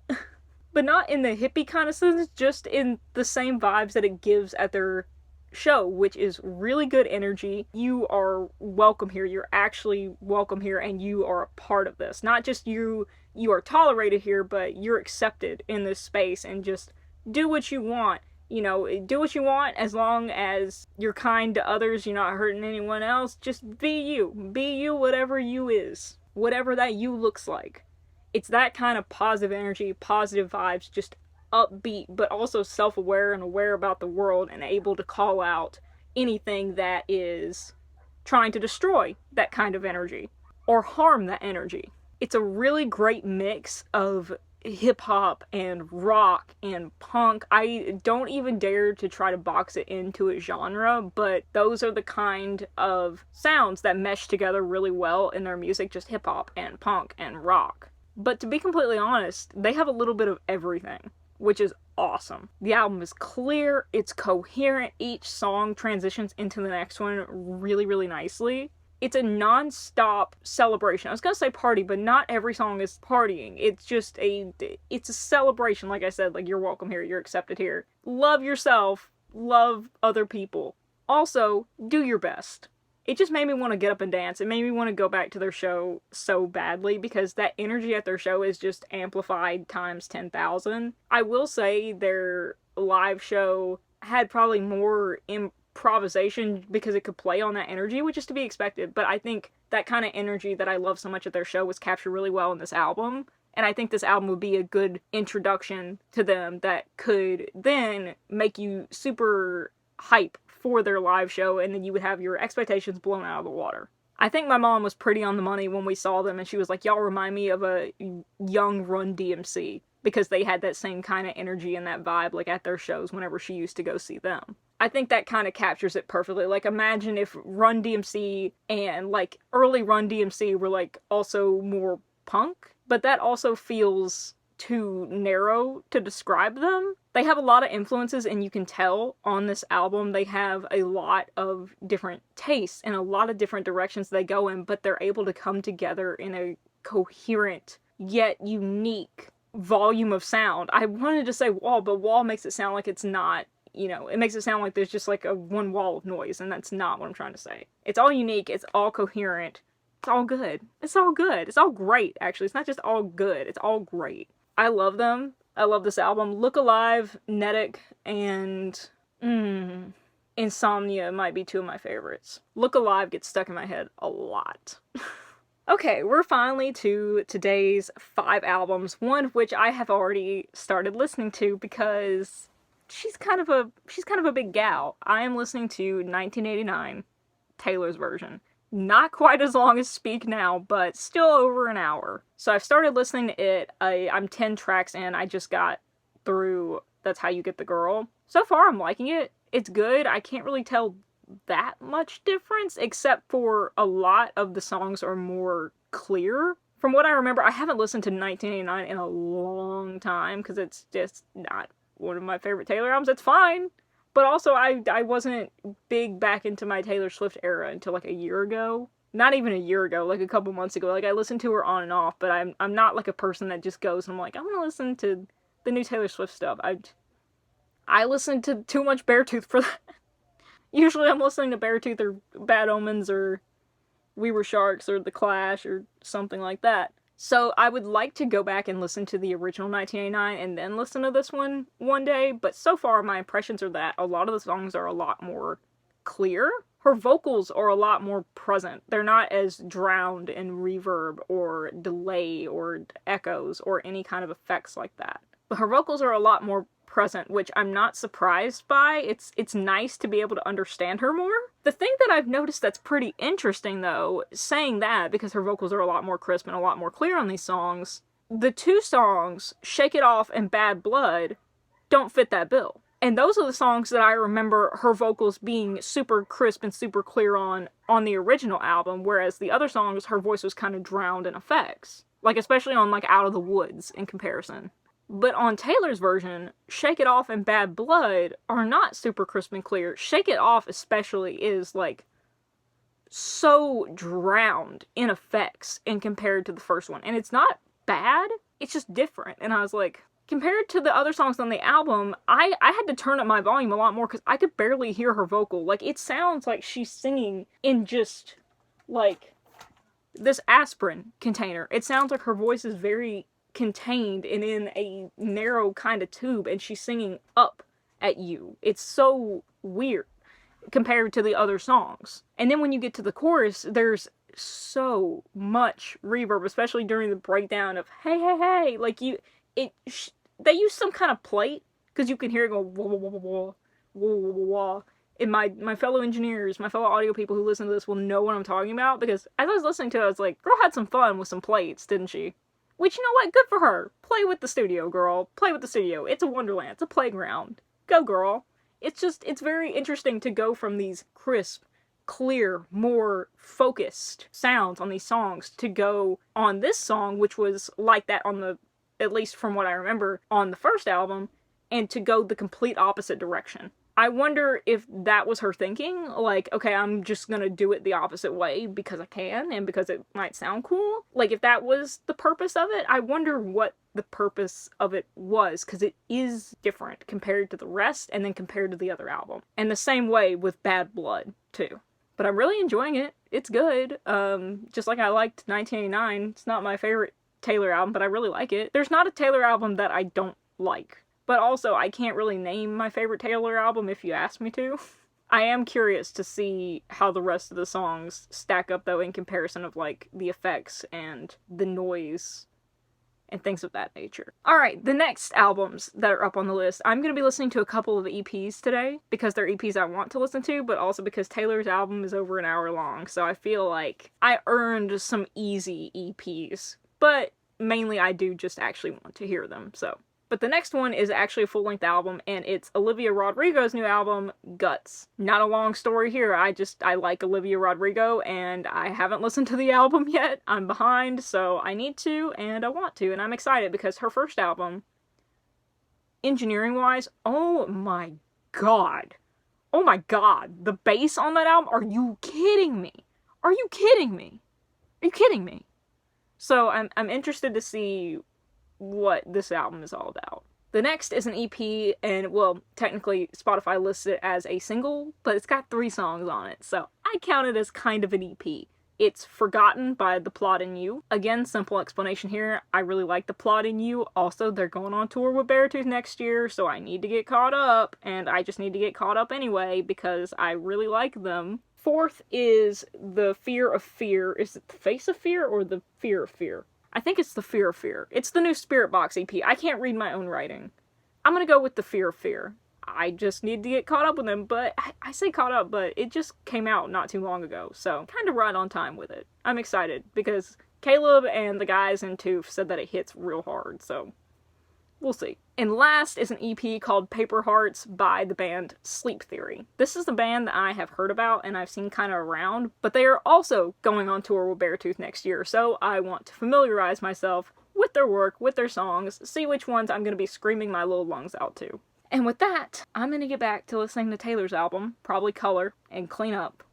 [SPEAKER 1] but not in the hippie kind of sense, just in the same vibes that it gives at their show, which is really good energy. You are welcome here. You're actually welcome here, and you are a part of this. Not just you are tolerated here, but you're accepted in this space, and just do what you want. Do what you want as long as you're kind to others, you're not hurting anyone else. Just be you. Be you, whatever you is. Whatever that you looks like. It's that kind of positive energy, positive vibes, just upbeat, but also self-aware and aware about the world and able to call out anything that is trying to destroy that kind of energy or harm that energy. It's a really great mix of hip-hop and rock and punk. I don't even dare to try to box it into a genre, but those are the kind of sounds that mesh together really well in their music, just hip-hop and punk and rock. But to be completely honest, they have a little bit of everything, which is awesome. The album is clear, it's coherent, each song transitions into the next one really, really nicely. It's a non-stop celebration. I was gonna say party, but not every song is partying. It's a celebration, like I said, like you're welcome here, you're accepted here. Love yourself, love other people. Also, do your best. It just made me want to get up and dance. It made me want to go back to their show so badly, because that energy at their show is just amplified times 10,000. I will say their live show had probably more improvisation because it could play on that energy, which is to be expected. But I think that kind of energy that I love so much at their show was captured really well in this album. And I think this album would be a good introduction to them that could then make you super hype for their live show, and then you would have your expectations blown out of the water. I think my mom was pretty on the money when we saw them, and she was like, y'all remind me of a young Run DMC, because they had that same kind of energy and that vibe, like, at their shows whenever she used to go see them. I think that kind of captures it perfectly. Like, imagine if Run DMC and, like, early Run DMC were, like, also more punk, but that also feels too narrow to describe them. They have a lot of influences, and you can tell on this album they have a lot of different tastes and a lot of different directions they go in, but they're able to come together in a coherent yet unique volume of sound. I wanted to say wall, but wall makes it sound like it's not, you know, it makes it sound like there's just like a one wall of noise, and that's not what I'm trying to say. It's all unique, it's all coherent, it's all good. It's all good. It's all great, actually. It's not just all good, it's all great. I love them. I love this album. Look Alive, Netic, and Insomnia might be two of my favorites. Look Alive gets stuck in my head a lot. Okay, we're finally to today's 5 albums, one of which I have already started listening to because she's kind of a big gal. I am listening to 1989, Taylor's version. Not quite as long as Speak Now, but still over an hour. So I've started listening to it. I'm 10 tracks in. I just got through That's How You Get the Girl. So far, I'm liking it. It's good. I can't really tell that much difference, except for a lot of the songs are more clear. From what I remember, I haven't listened to 1989 in a long time, because it's just not one of my favorite Taylor albums. It's fine. But also, I wasn't big back into my Taylor Swift era until like a year ago. Not even a year ago, like a couple months ago. Like, I listened to her on and off, but I'm not like a person that just goes and I'm like, I'm gonna listen to the new Taylor Swift stuff. I listened to too much Beartooth for that. Usually I'm listening to Beartooth or Bad Omens or We Were Sharks or The Clash or something like that. So I would like to go back and listen to the original 1989 and then listen to this one day, but so far my impressions are that a lot of the songs are a lot more clear. Her vocals are a lot more present. They're not as drowned in reverb or delay or echoes or any kind of effects like that. But her vocals are a lot more present, which I'm not surprised by. It's nice to be able to understand her more. The thing that I've noticed that's pretty interesting, though, saying that, because her vocals are a lot more crisp and a lot more clear on these songs, the 2 songs, Shake It Off and Bad Blood, don't fit that bill. And those are the songs that I remember her vocals being super crisp and super clear on the original album, whereas the other songs, her voice was kind of drowned in effects. Like, especially on, like, Out of the Woods, in comparison. But on Taylor's version, Shake It Off and Bad Blood are not super crisp and clear. Shake It Off especially is, like, so drowned in effects in compared to the first one. And it's not bad, it's just different. And I was like, compared to the other songs on the album, I had to turn up my volume a lot more because I could barely hear her vocal. Like, it sounds like she's singing in just, like, this aspirin container. It sounds like her voice is very contained and in a narrow kind of tube, and she's singing up at you. It's so weird compared to the other songs. And then when you get to the chorus, there's so much reverb, especially during the breakdown of hey, hey, hey. Like, they use some kind of plate, because you can hear it go wah, wah, wah, wah, wah, wah, wah. And my fellow engineers, my fellow audio people who listen to this will know what I'm talking about, because as I was listening to it, I was like, girl had some fun with some plates, didn't she? Which, you know what? Good for her. Play with the studio, girl. Play with the studio. It's a wonderland. It's a playground. Go, girl. It's very interesting to go from these crisp, clear, more focused sounds on these songs to go on this song, which was like that on the, at least from what I remember, on the first album, and to go the complete opposite direction. I wonder if that was her thinking, like, okay, I'm just gonna do it the opposite way because I can, and because it might sound cool. Like, if that was the purpose of it, I wonder what the purpose of it was, because it is different compared to the rest, and then compared to the other album. And the same way with Bad Blood, too. But I'm really enjoying it. It's good. Just like I liked 1989, it's not my favorite Taylor album, but I really like it. There's not a Taylor album that I don't like. But also, I can't really name my favorite Taylor album if you ask me to. I am curious to see how the rest of the songs stack up, though, in comparison of, like, the effects and the noise and things of that nature. Alright, the next albums that are up on the list, I'm going to be listening to a couple of EPs today, because they're EPs I want to listen to, but also because Taylor's album is over an hour long, so I feel like I earned some easy EPs, but mainly I do just actually want to hear them, so. But the next one is actually a full-length album, and it's Olivia Rodrigo's new album, Guts. Not a long story here, I like Olivia Rodrigo, and I haven't listened to the album yet. I'm behind, so I need to, and I want to, and I'm excited because her first album, engineering-wise, oh my god. Oh my god, the bass on that album, are you kidding me? Are you kidding me? Are you kidding me? So I'm interested to see what this album is all about. The next is an EP, and well, technically Spotify lists it as a single, but it's got 3 songs on it, so I count it as kind of an EP. It's Forgotten by The Plot in You. Again, simple explanation here, I really like The Plot in You. Also, they're going on tour with Beartooth next year, so I need to get caught up, and I just need to get caught up anyway, because I really like them. Fourth is The Fear of Fear. Is it The Face of Fear or The Fear of Fear? I think it's The Fear of Fear. It's the new Spirit Box EP. I can't read my own writing. I'm gonna go with The Fear of Fear. I just need to get caught up with them, but I say caught up, but it just came out not too long ago, so kind of right on time with it. I'm excited, because Caleb and the guys in Tooth said that it hits real hard, so we'll see. And last is an EP called Paper Hearts by the band Sleep Theory. This is the band that I have heard about and I've seen kind of around, but they are also going on tour with Beartooth next year, so I want to familiarize myself with their work, with their songs, see which ones I'm going to be screaming my little lungs out to. And with that, I'm going to get back to listening to Taylor's album, probably Color, and clean up.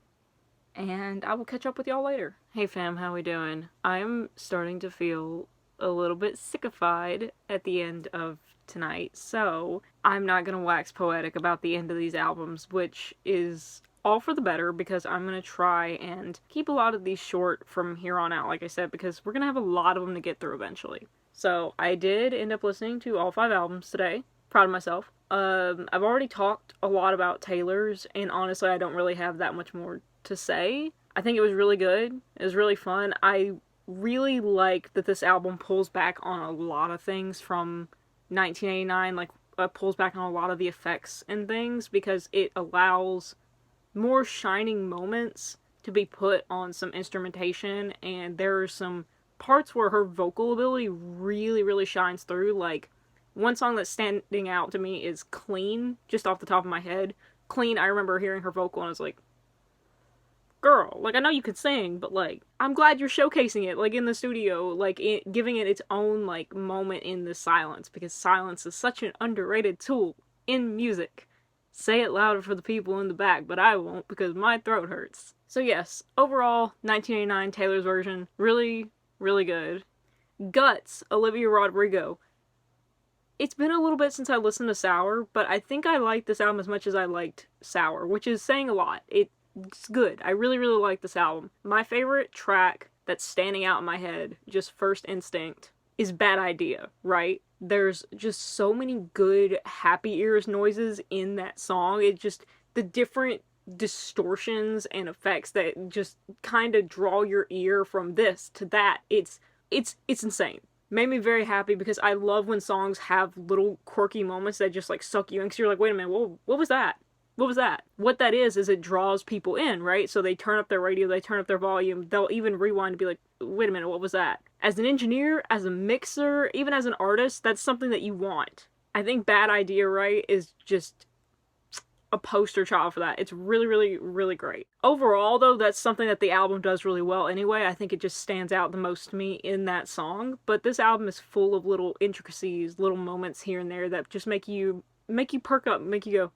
[SPEAKER 1] And I will catch up with y'all later. Hey fam, how we doing? I'm starting to feel a little bit sickified at the end of tonight, so I'm not gonna wax poetic about the end of these albums, which is all for the better, because I'm gonna try and keep a lot of these short from here on out, like I said, because we're gonna have a lot of them to get through eventually. So I did end up listening to all 5 albums today. Proud of myself. I've already talked a lot about Taylor's, and honestly I don't really have that much more to say. I think it was really good. It was really fun. I really like that this album pulls back on a lot of things from 1989, like pulls back on a lot of the effects and things, because it allows more shining moments to be put on some instrumentation, and there are some parts where her vocal ability really shines through. Like, one song that's standing out to me is Clean, just off the top of my head. Clean, I remember hearing her vocal and I was like, girl, like, I know you could sing, but, like, I'm glad you're showcasing it, like, in the studio, like, giving it its own, like, moment in the silence, because silence is such an underrated tool in music. Say it louder for the people in the back, but I won't, because my throat hurts. So yes, overall, 1989 Taylor's version, really good. Guts, Olivia Rodrigo. It's been a little bit since I listened to Sour, but I think I liked this album as much as I liked Sour, which is saying a lot. It's good. I really like this album. My favorite track that's standing out in my head, just first instinct, is Bad Idea, right? There's just so many good happy ears noises in that song. It just, the different distortions and effects that just kind of draw your ear from this to that. It's insane. Made me very happy, because I love when songs have little quirky moments that just like suck you in, because you're like, wait a minute, what was that? What was that? What that is it draws people in, right? So they turn up their radio, they turn up their volume, they'll even rewind to be like, wait a minute, what was that? As an engineer, as a mixer, even as an artist, that's something that you want. I think Bad Idea, right, is just a poster child for that. It's really great. Overall, though, that's something that the album does really well anyway. I think it just stands out the most to me in that song. But this album is full of little intricacies, little moments here and there that just make you perk up, make you go,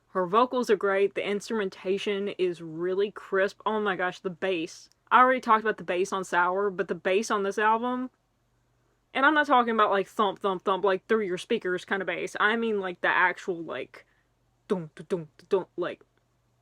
[SPEAKER 1] her vocals are great, the instrumentation is really crisp. Oh my gosh, the bass. I already talked about the bass on Sour, but the bass on this album, and I'm not talking about like thump, like through your speakers kind of bass. I mean like the actual like, dum, like,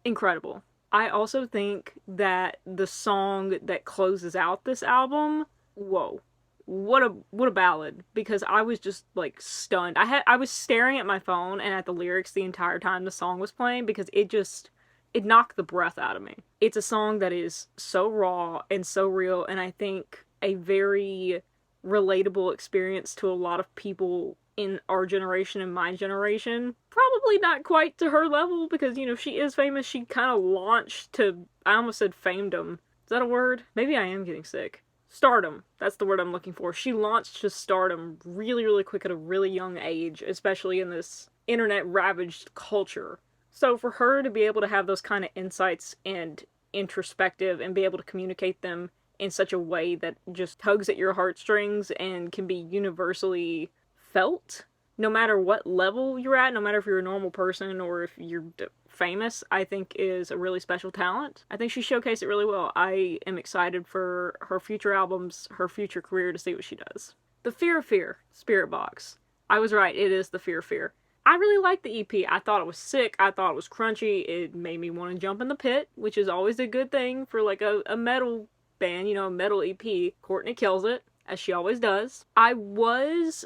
[SPEAKER 1] incredible. I also think that the song that closes out this album, whoa. What a ballad, because I was just like stunned. I was staring at my phone and at the lyrics the entire time the song was playing, because it knocked the breath out of me. It's a song that is so raw and so real, and I think a very relatable experience to a lot of people in our generation and my generation. Probably not quite to her level because, you know, she is famous. She kind of launched to, I almost said famedom. Is that a word? Maybe I am getting sick. Stardom. That's the word I'm looking for. She launched to stardom really, really quick at a really young age, especially in this internet-ravaged culture. So for her to be able to have those kind of insights and introspective and be able to communicate them in such a way that just tugs at your heartstrings and can be universally felt, no matter what level you're at, no matter if you're a normal person or if you're famous, I think is a really special talent. I think she showcased it really well. I am excited for her future albums, her future career, to see what she does. The Fear of Fear, Spirit Box. I was right, it is The Fear of Fear. I really liked the EP. I thought it was sick. I thought it was crunchy. It made me want to jump in the pit, which is always a good thing for like a metal band, you know, a metal EP. Courtney kills it, as she always does. I was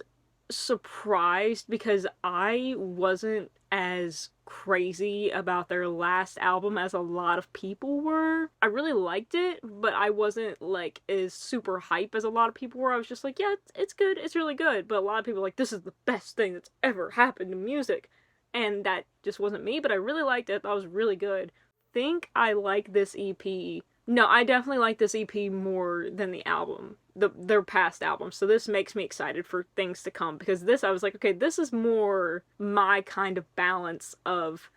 [SPEAKER 1] surprised because I wasn't as crazy about their last album as a lot of people were. I really liked it, but I wasn't like as super hype as a lot of people were. I was just like, yeah, it's good, it's really good, but a lot of people were like, this is the best thing that's ever happened to music, and that just wasn't me. But I really liked it. I thought it was really good. Think I like this EP. No, I definitely like this EP more than the album, their past albums. So this makes me excited for things to come, because this, I was like, okay, this is more my kind of balance of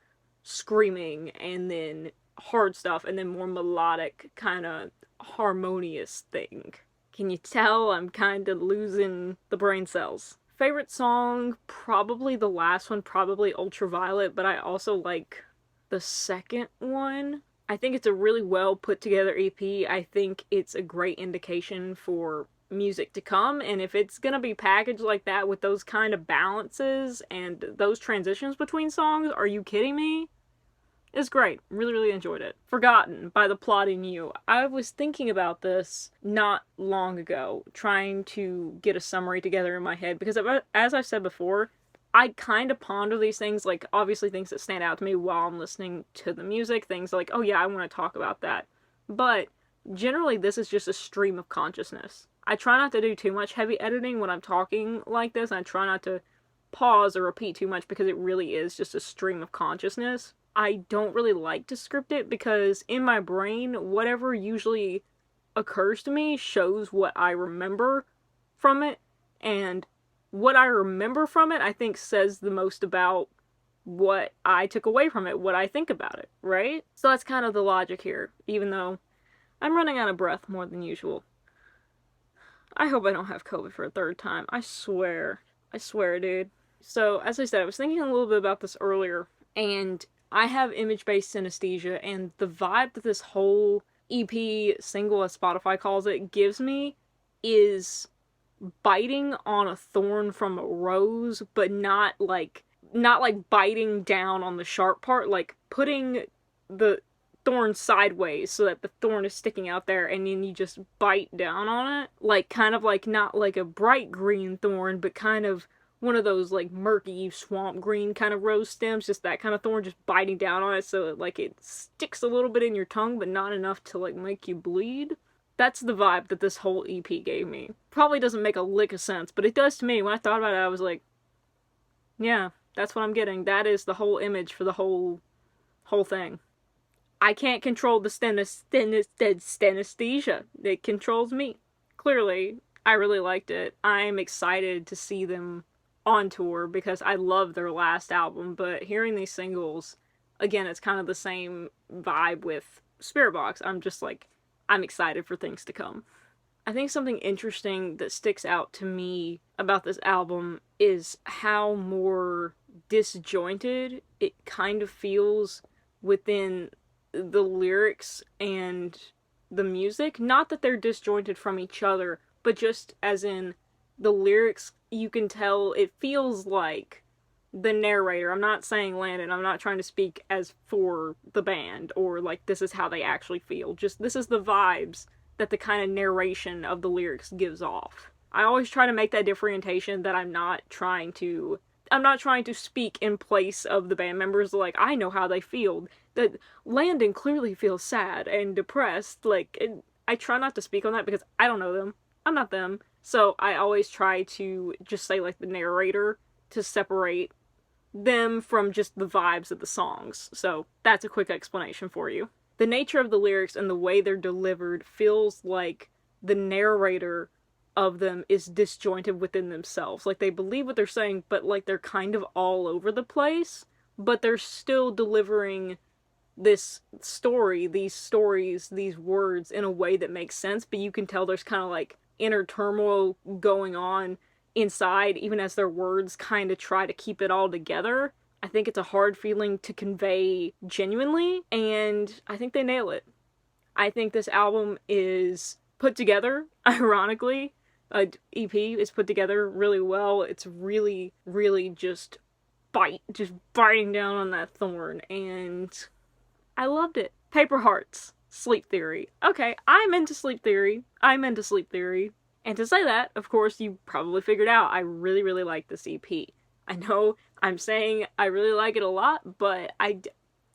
[SPEAKER 1] screaming and then hard stuff and then more melodic, kind of harmonious thing. Can you tell I'm kind of losing the brain cells? Favorite song, probably the last one, probably Ultraviolet, but I also like the second one. I think it's a really well put together EP. I think it's a great indication for music to come, and if it's gonna be packaged like that with those kind of balances and those transitions between songs, are you kidding me? It's great. Really, really enjoyed it. Forgotten by the Plotting You. I was thinking about this not long ago, trying to get a summary together in my head, because as I've said before, I kind of ponder these things, like, obviously things that stand out to me while I'm listening to the music, things like, oh yeah, I want to talk about that. But generally, this is just a stream of consciousness. I try not to do too much heavy editing when I'm talking like this, and I try not to pause or repeat too much, because it really is just a stream of consciousness. I don't really like to script it, because in my brain, whatever usually occurs to me shows what I remember from it, and what I remember from it, I think, says the most about what I took away from it, what I think about it, right? So that's kind of the logic here, even though I'm running out of breath more than usual. I hope I don't have COVID for a third time. I swear, dude. So, as I said, I was thinking a little bit about this earlier, and I have image-based synesthesia, and the vibe that this whole EP single, as Spotify calls it, gives me is biting on a thorn from a rose, but not like biting down on the sharp part, like putting the thorn sideways so that the thorn is sticking out there, and then you just bite down on it, like kind of like not like a bright green thorn, but kind of one of those like murky swamp green kind of rose stems, just that kind of thorn, just biting down on it so like it sticks a little bit in your tongue, but not enough to like make you bleed. That's the vibe that this whole EP gave me. Probably doesn't make a lick of sense, but it does to me. When I thought about it, I was like, yeah, that's what I'm getting. That is the whole image for the whole thing. I can't control the synesthesia. It controls me. Clearly, I really liked it. I'm excited to see them on tour because I love their last album, but hearing these singles, again, it's kind of the same vibe with Spirit Box. I'm just like, I'm excited for things to come. I think something interesting that sticks out to me about this album is how more disjointed it kind of feels within the lyrics and the music. Not that they're disjointed from each other, but just as in the lyrics, you can tell it feels like the narrator. I'm not saying Landon, I'm not trying to speak as for the band or like this is how they actually feel. Just this is the vibes that the kind of narration of the lyrics gives off. I always try to make that differentiation that I'm not trying to speak in place of the band members, like I know how they feel. That Landon clearly feels sad and depressed, like I try not to speak on that because I don't know them. I'm not them. So I always try to just say like the narrator to separate them from just the vibes of the songs. So that's a quick explanation for you. The nature of the lyrics and the way they're delivered feels like the narrator of them is disjointed within themselves. Like they believe what they're saying, but like they're kind of all over the place, but they're still delivering this story, these stories, these words in a way that makes sense, but you can tell there's kind of like inner turmoil going on inside, even as their words kind of try to keep it all together. I think it's a hard feeling to convey genuinely, and I think they nail it. I think this album is put together, ironically. EP is put together really well. It's really, really just biting down on that thorn, and I loved it. Paper Hearts, Sleep Theory. Okay, I'm into Sleep Theory. And to say that, of course, you probably figured out I really, really like this EP. I know I'm saying I really like it a lot, but I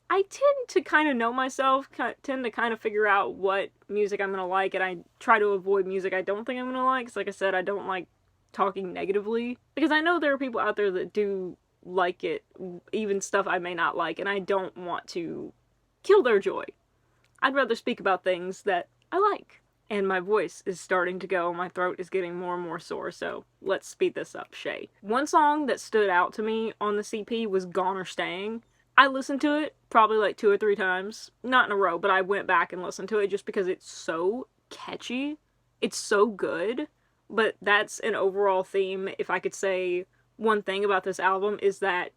[SPEAKER 1] tend to kind of know myself, tend to kind of figure out what music I'm going to like, and I try to avoid music I don't think I'm going to like, because like I said, I don't like talking negatively, because I know there are people out there that do like it, even stuff I may not like, and I don't want to kill their joy. I'd rather speak about things that I like. And my voice is starting to go, my throat is getting more and more sore, so let's speed this up, Chey. One song that stood out to me on the CP was Gone or Staying. I listened to it probably like 2 or 3 times. Not in a row, but I went back and listened to it just because it's so catchy. It's so good. But that's an overall theme. If I could say one thing about this album is that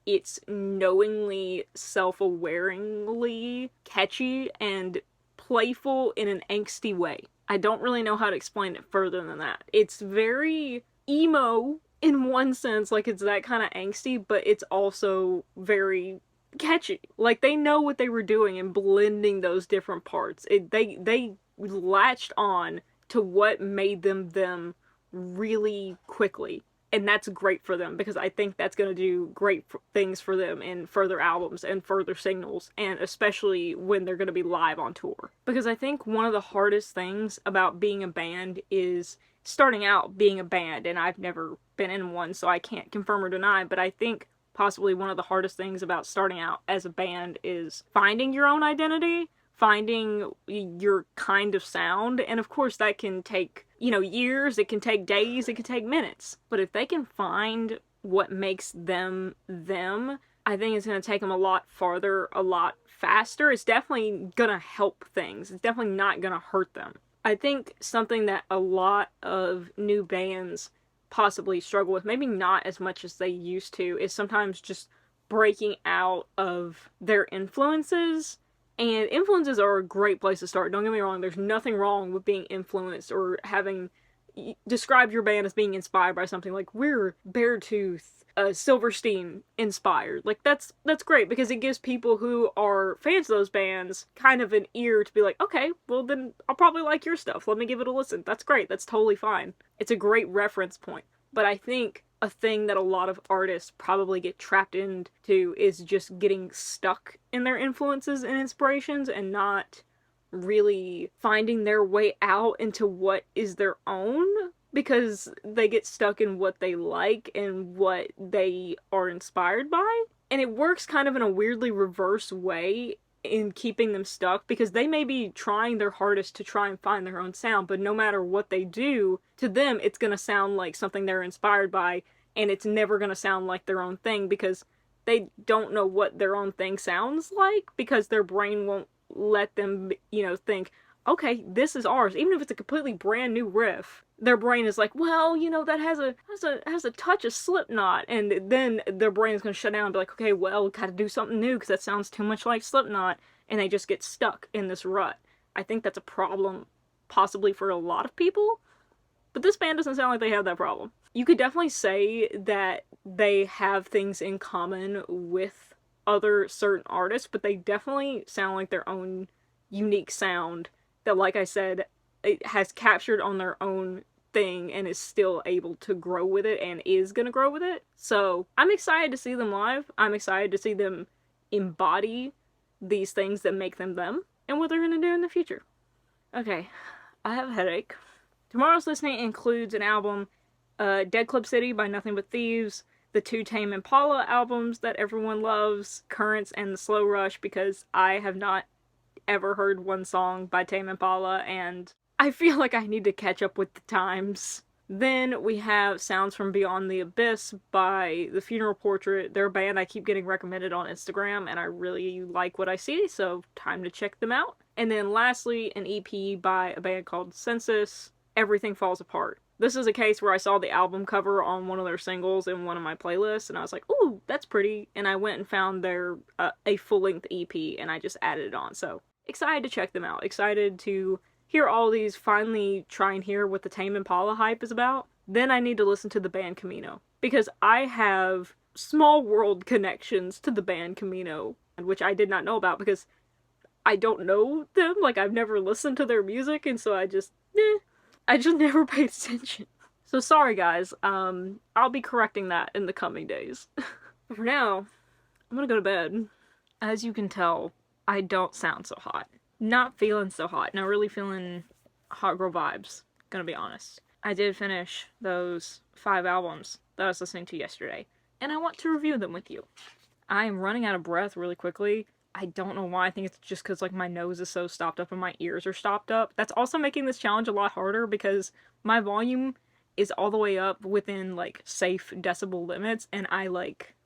[SPEAKER 1] it's knowingly, self-awaringly catchy and playful in an angsty way. I don't really know how to explain it further than that. It's very emo in one sense, like it's that kind of angsty, but it's also very catchy. Like they know what they were doing and blending those different parts. They latched on to what made them really quickly. And that's great for them, because I think that's going to do great things for them in further albums and further singles, and especially when they're going to be live on tour. Because I think one of the hardest things about being a band is starting out being a band, and I've never been in one, so I can't confirm or deny, but I think possibly one of the hardest things about starting out as a band is finding your own identity, finding your kind of sound, and of course that can take, years, it can take days, it can take minutes. But if they can find what makes them them, I think it's going to take them a lot farther, a lot faster. It's definitely going to help things. It's definitely not going to hurt them. I think something that a lot of new bands possibly struggle with, maybe not as much as they used to, is sometimes just breaking out of their influences. And influences are a great place to start. Don't get me wrong, there's nothing wrong with being influenced or having described your band as being inspired by something. Like, we're Beartooth, Silverstein inspired. Like, that's great, because it gives people who are fans of those bands kind of an ear to be like, okay, well then I'll probably like your stuff. Let me give it a listen. That's great. That's totally fine. It's a great reference point. But I think a thing that a lot of artists probably get trapped into is just getting stuck in their influences and inspirations and not really finding their way out into what is their own, because they get stuck in what they like and what they are inspired by. And it works kind of in a weirdly reverse way in keeping them stuck, because they may be trying their hardest to try and find their own sound, but no matter what they do, to them it's going to sound like something they're inspired by, and it's never going to sound like their own thing, because they don't know what their own thing sounds like, because their brain won't let them, think, okay, this is ours. Even if it's a completely brand new riff, their brain is like, well, that has a touch of Slipknot, and then their brain is going to shut down and be like, okay, well, gotta do something new because that sounds too much like Slipknot, and they just get stuck in this rut. I think that's a problem possibly for a lot of people, but this band doesn't sound like they have that problem. You could definitely say that they have things in common with other certain artists, but they definitely sound like their own unique sound that, like I said, it has captured on their own thing and is still able to grow with it and is gonna grow with it. So I'm excited to see them live. I'm excited to see them embody these things that make them them and what they're gonna do in the future. Okay, I have a headache. Tomorrow's listening includes an album, Dead Club City by Nothing But Thieves, the two Tame Impala albums that everyone loves, Currents and The Slow Rush, because I have not ever heard one song by Tame Impala, and I feel like I need to catch up with the times. Then we have Sounds from Beyond the Abyss by The Funeral Portrait. They're a band I keep getting recommended on Instagram, and I really like what I see, so time to check them out. And then lastly, an EP by a band called Census, Everything Falls Apart. This is a case where I saw the album cover on one of their singles in one of my playlists, and I was like, ooh, that's pretty, and I went and found their a full-length EP, and I just added it on, so excited to check them out. Excited to hear all these, finally try and hear what the Tame Impala hype is about. Then I need to listen to the band Camino, because I have small world connections to the band Camino, which I did not know about because I don't know them, like I've never listened to their music, and so I just never paid attention. So sorry guys, I'll be correcting that in the coming days. But for now, I'm gonna go to bed. As you can tell, I don't sound so hot. Not feeling so hot. Not really feeling hot girl vibes, gonna be honest. I did finish those 5 albums that I was listening to yesterday, and I want to review them with you. I am running out of breath really quickly. I don't know why. I think it's just because like my nose is so stopped up and my ears are stopped up. That's also making this challenge a lot harder because my volume is all the way up within like safe decibel limits, and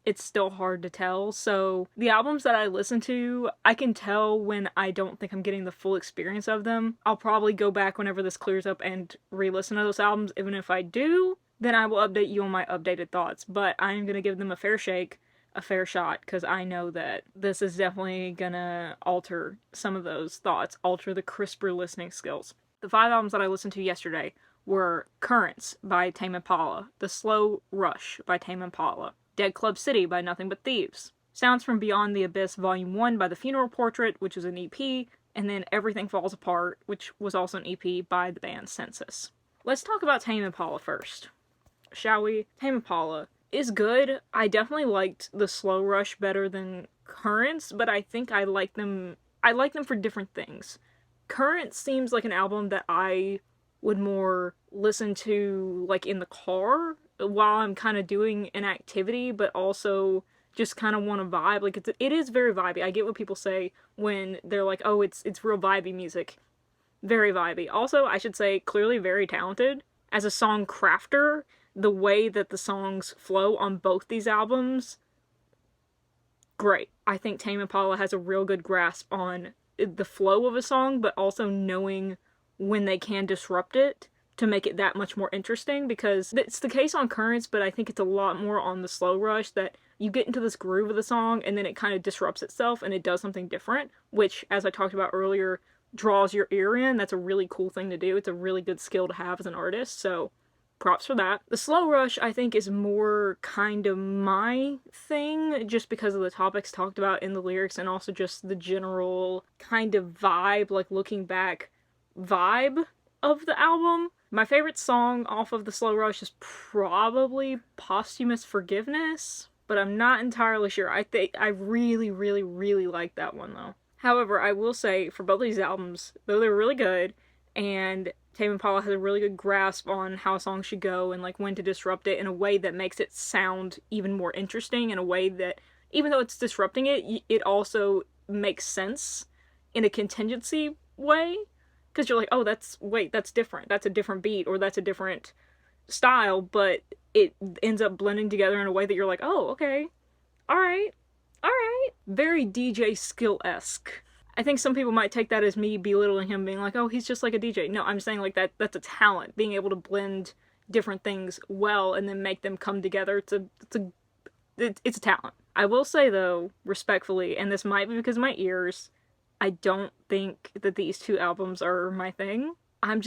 [SPEAKER 1] it's still hard to tell. So the albums that I listen to, I can tell when I don't think I'm getting the full experience of them. I'll probably go back whenever this clears up and re-listen to those albums. Even if I do, then I will update you on my updated thoughts. But I am going to give them a fair shake, a fair shot, because I know that this is definitely gonna alter some of those thoughts, alter the crisper listening skills. The 5 albums that I listened to yesterday were Currents by Tame Impala, The Slow Rush by Tame Impala, Dead Club City by Nothing But Thieves, Sounds from Beyond the Abyss Volume 1 by The Funeral Portrait, which is an EP, and then Everything Falls Apart, which was also an EP by the band Census. Let's talk about Tame Impala first, shall we? Tame Impala is good. I definitely liked The Slow Rush better than Currents, but I think I like them for different things. Currents seems like an album that I would more listen to like in the car while I'm kind of doing an activity, but also just kind of want to vibe. Like it is very vibey. I get what people say when they're like, oh, it's real vibey music. Very vibey. Also, I should say, clearly very talented. As a song crafter, the way that the songs flow on both these albums, great. I think Tame Impala has a real good grasp on the flow of a song, but also knowing when they can disrupt it to make it that much more interesting, because it's the case on Currents, but I think it's a lot more on The Slow Rush, that you get into this groove of the song and then it kind of disrupts itself and it does something different, which, as I talked about earlier, draws your ear in. That's a really cool thing to do. It's a really good skill to have as an artist, so props for that. The Slow Rush, I think, is more kind of my thing, just because of the topics talked about in the lyrics and also just the general kind of vibe, like looking back vibe of the album. My favorite song off of The Slow Rush is probably Posthumous Forgiveness, but I'm not entirely sure. I think I really, really, really like that one though. However, I will say, for both of these albums, though they're really good, and Tame Impala has a really good grasp on how a song should go and like when to disrupt it in a way that makes it sound even more interesting, in a way that, even though it's disrupting it, it also makes sense in a contingency way. Because you're like, oh, that's different. That's a different beat, or that's a different style, but it ends up blending together in a way that you're like, oh, okay. Alright. Very DJ Skill-esque. I think some people might take that as me belittling him, being like, oh, he's just like a DJ. No, I'm saying like that's a talent. Being able to blend different things well and then make them come together. It's a talent. I will say though, respectfully, and this might be because of my ears, I don't think that these 2 albums are my thing. I'm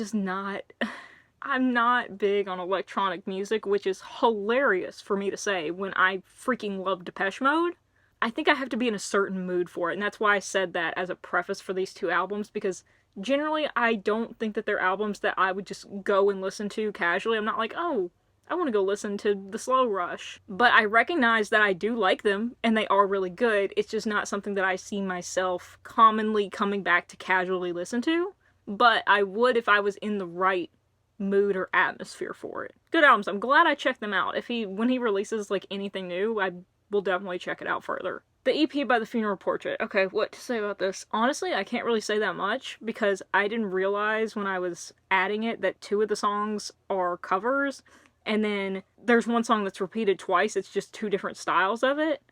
[SPEAKER 1] not big on electronic music, which is hilarious for me to say when I freaking love Depeche Mode. I think I have to be in a certain mood for it, and that's why I said that as a preface for these 2 albums, because generally I don't think that they're albums that I would just go and listen to casually. I'm not like, oh, I want to go listen to The Slow Rush. But I recognize that I do like them, and they are really good. It's just not something that I see myself commonly coming back to casually listen to. But I would if I was in the right mood or atmosphere for it. Good albums. I'm glad I checked them out. When he releases like anything new, I will definitely check it out further. The EP by The Funeral Portrait. Okay, what to say about this? Honestly, I can't really say that much because I didn't realize when I was adding it that 2 of the songs are covers, and then there's one song that's repeated twice. It's just 2 different styles of it.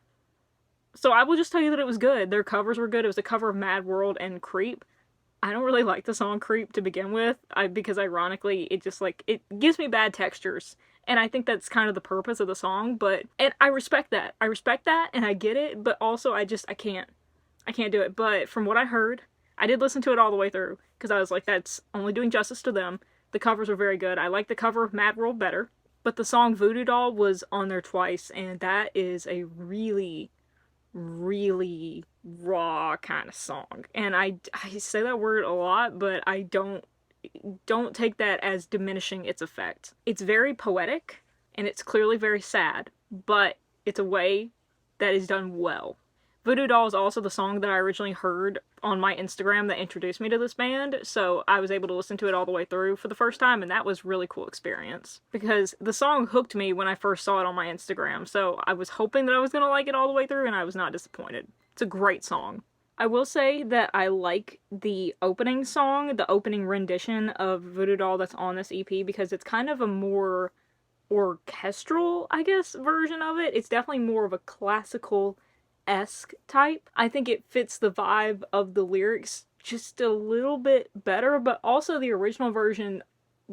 [SPEAKER 1] So I will just tell you that it was good. Their covers were good. It was a cover of Mad World and Creep. I don't really like the song Creep to begin with, because ironically, it just it gives me bad textures. And I think that's kind of the purpose of the song, and I respect that. I respect that, and I get it, but also I can't do it. But from what I heard, I did listen to it all the way through, because I was like, that's only doing justice to them. The covers are very good. I like the cover of Mad World better, but the song Voodoo Doll was on there twice, and that is a really, really raw kind of song. And I say that word a lot, but I don't take that as diminishing its effect. It's very poetic, and it's clearly very sad, but it's a way that is done well. Voodoo Doll is also the song that I originally heard on my Instagram that introduced me to this band, so I was able to listen to it all the way through for the first time, and that was a really cool experience. Because the song hooked me when I first saw it on my Instagram, so I was hoping that I was going to like it all the way through, and I was not disappointed. It's a great song. I will say that I like the opening song, the opening rendition of Voodoo Doll that's on this EP, because it's kind of a more orchestral, I guess, version of it. It's definitely more of a classical-esque type. I think it fits the vibe of the lyrics just a little bit better, but also the original version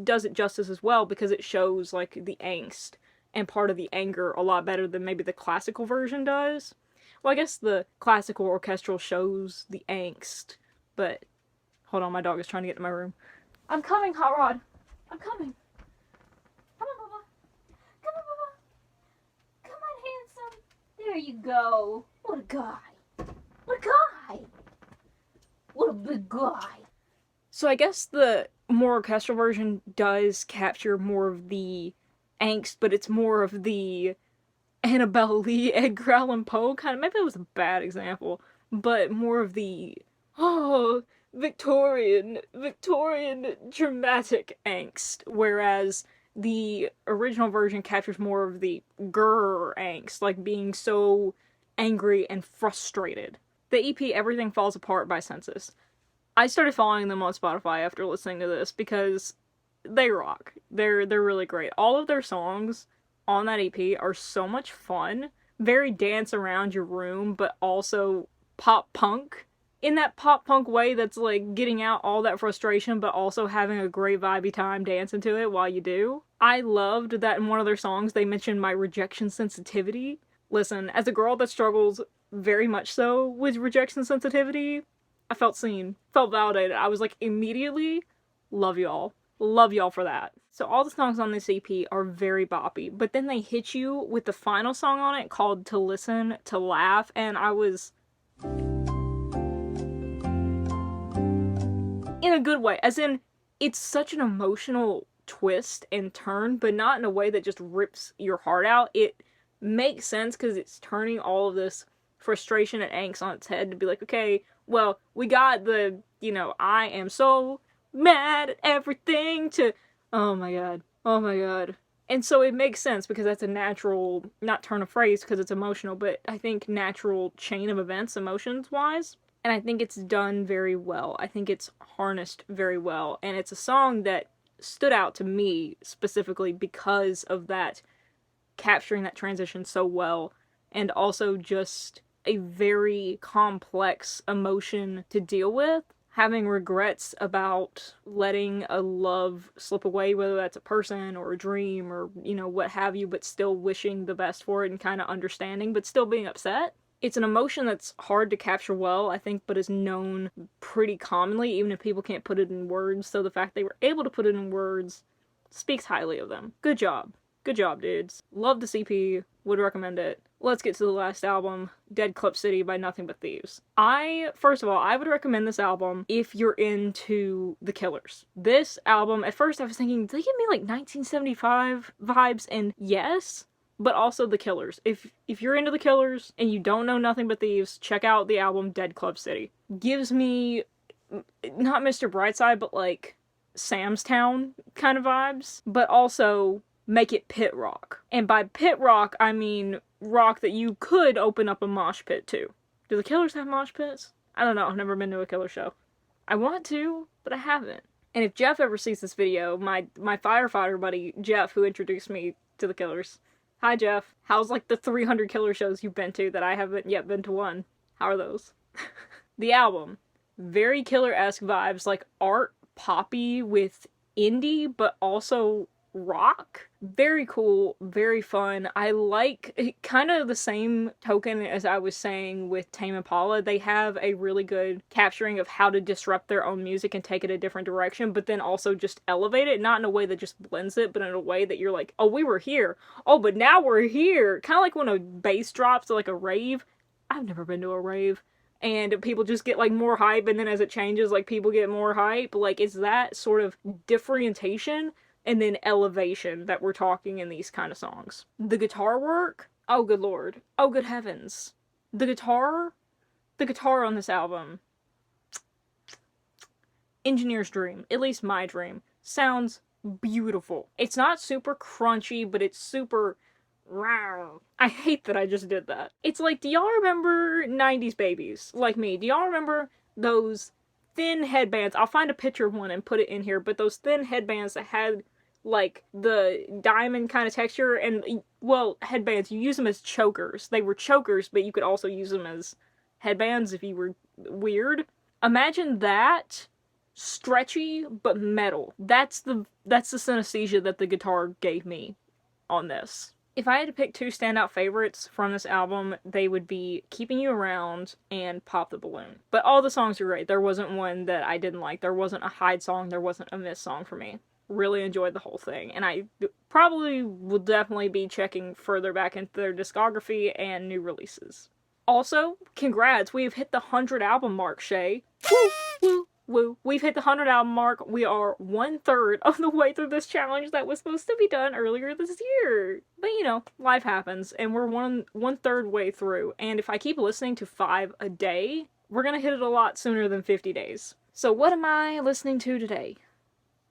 [SPEAKER 1] does it justice as well, because it shows, the angst and part of the anger a lot better than maybe the classical version does. Well, I guess the classical orchestral shows the angst, but... Hold on, my dog is trying to get to my room. I'm coming, Hot Rod! I'm coming! Come on, Bubba! Come on, Bubba! Come on, handsome! There you go! What a guy! What a guy! What a big guy! So I guess the more orchestral version does capture more of the angst, but it's more of the Annabelle Lee, Edgar Allan Poe kind of, maybe it was a bad example, but more of the, Victorian dramatic angst, whereas the original version captures more of the grrr angst, being so angry and frustrated. The EP Everything Falls Apart by Census. I started following them on Spotify after listening to this because they rock. They're really great. All of their songs on that EP are so much fun. Very dance around your room, but also pop punk. In that pop punk way that's getting out all that frustration, but also having a great vibey time dancing to it while you do. I loved that in one of their songs they mentioned my rejection sensitivity. Listen, as a girl that struggles very much so with rejection sensitivity, I felt seen, felt validated. I was immediately, love y'all. Love y'all for that. So all the songs on this EP are very boppy, but then they hit you with the final song on it called To Listen, To Laugh, and I was... in a good way, as in, it's such an emotional twist and turn, but not in a way that just rips your heart out. It makes sense because it's turning all of this frustration and angst on its head to be okay, well, we got the, I am so mad at everything to, oh my god. And so it makes sense because that's a natural, not turn of phrase because it's emotional, but I think natural chain of events emotions-wise. And I think it's done very well. I think it's harnessed very well. And it's a song that stood out to me specifically because of that, capturing that transition so well. And also just a very complex emotion to deal with. Having regrets about letting a love slip away, whether that's a person or a dream or, what have you, but still wishing the best for it and kind of understanding, but still being upset. It's an emotion that's hard to capture well, I think, but is known pretty commonly, even if people can't put it in words. So the fact they were able to put it in words speaks highly of them. Good job. Good job, dudes. Love the CP. Would recommend it. Let's get to the last album, Dead Club City by Nothing But Thieves. First of all, I would recommend this album if you're into The Killers. This album, at first I was thinking, do they give me 1975 vibes? And yes, but also The Killers. If you're into The Killers and you don't know Nothing But Thieves, check out the album Dead Club City. Gives me, not Mr. Brightside, but Sam's Town kind of vibes, but also make it pit rock. And by pit rock, I mean rock that you could open up a mosh pit to. Do the Killers have mosh pits? I don't know, I've never been to a Killer show. I want to, but I haven't. And if Jeff ever sees this video, my firefighter buddy, Jeff, who introduced me to the Killers. Hi, Jeff. How's like the 300 Killer shows you've been to that I haven't yet been to one? How are those? The album. Very Killer-esque vibes, like art poppy with indie, but also rock. Very cool, very fun. I like, kind of the same token as I was saying with Tame Impala, they have a really good capturing of how to disrupt their own music and take it a different direction, but then also just elevate it, not in a way that just blends it, but in a way that you're like, oh, we were here. Oh, but now we're here. Kind of like when a bass drops to like a rave. I've never been to a rave. And people just get like more hype, and then as it changes, like people get more hype. Like, it's that sort of differentiation and then elevation that we're talking in these kind of songs. The guitar work, oh good lord, oh good heavens. The guitar on this album, engineer's dream, at least my dream, sounds beautiful. It's not super crunchy, but it's super wow. I hate that I just did that. It's like, do y'all remember 90s babies like me? Do y'all remember those thin headbands? I'll find a picture of one and put it in here, but those thin headbands that had like the diamond kind of texture, and well, headbands, you use them as chokers. They were chokers, but you could also use them as headbands if you were weird. Imagine that, stretchy but metal. That's the synesthesia that the guitar gave me on this. If I had to pick two standout favorites from this album, they would be Keeping You Around and Pop the Balloon. But all the songs are great. There wasn't one that I didn't like. There wasn't a hide song. There wasn't a miss song for me. Really enjoyed the whole thing. And I probably will definitely be checking further back into their discography and new releases. Also, congrats. We've hit the 100 album mark, Chey. Woo! Woo! Woo. We've hit the 100 album mark. We are 1/3 of the way through this challenge that was supposed to be done earlier this year. But you know, life happens, and we're one third way through. And if I keep listening to 5 a day, we're gonna hit it a lot sooner than 50 days. So what am I listening to today?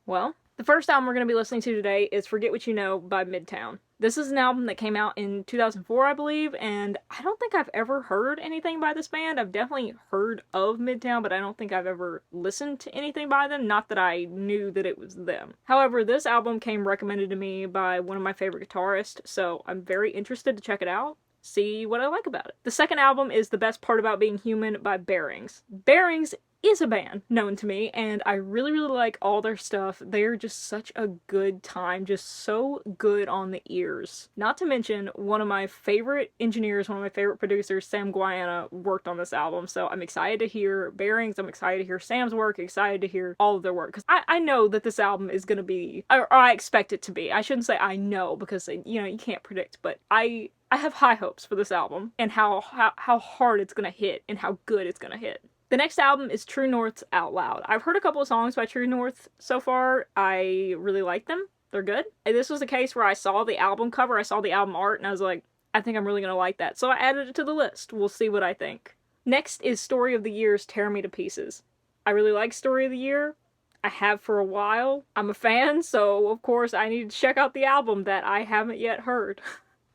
[SPEAKER 1] Well, the first album we're going to be listening to today is Forget What You Know by Midtown. This is an album that came out in 2004, I believe, and I don't think I've ever heard anything by this band. I've definitely heard of Midtown, but I don't think I've ever listened to anything by them, not that I knew that it was them. However, this album came recommended to me by one of my favorite guitarists, so I'm very interested to check it out, see what I like about it. The second album is The Best Part About Being Human by Bearings. Bearings is a band known to me, and I really, really like all their stuff. They're just such a good time, just so good on the ears. Not to mention, one of my favorite engineers, one of my favorite producers, Sam Guiana, worked on this album, so I'm excited to hear Bearings, I'm excited to hear Sam's work, excited to hear all of their work, because I know that this album is going to be, or I expect it to be. I shouldn't say I know, because, you know, you can't predict, but I have high hopes for this album, and how hard it's going to hit, and how good it's going to hit. The next album is True North's Out Loud. I've heard a couple of songs by True North so far. I really like them. They're good. And this was a case where I saw the album cover, I saw the album art, and I was like, I think I'm really going to like that. So I added it to the list. We'll see what I think. Next is Story of the Year's Tear Me to Pieces. I really like Story of the Year. I have for a while. I'm a fan, so of course I need to check out the album that I haven't yet heard.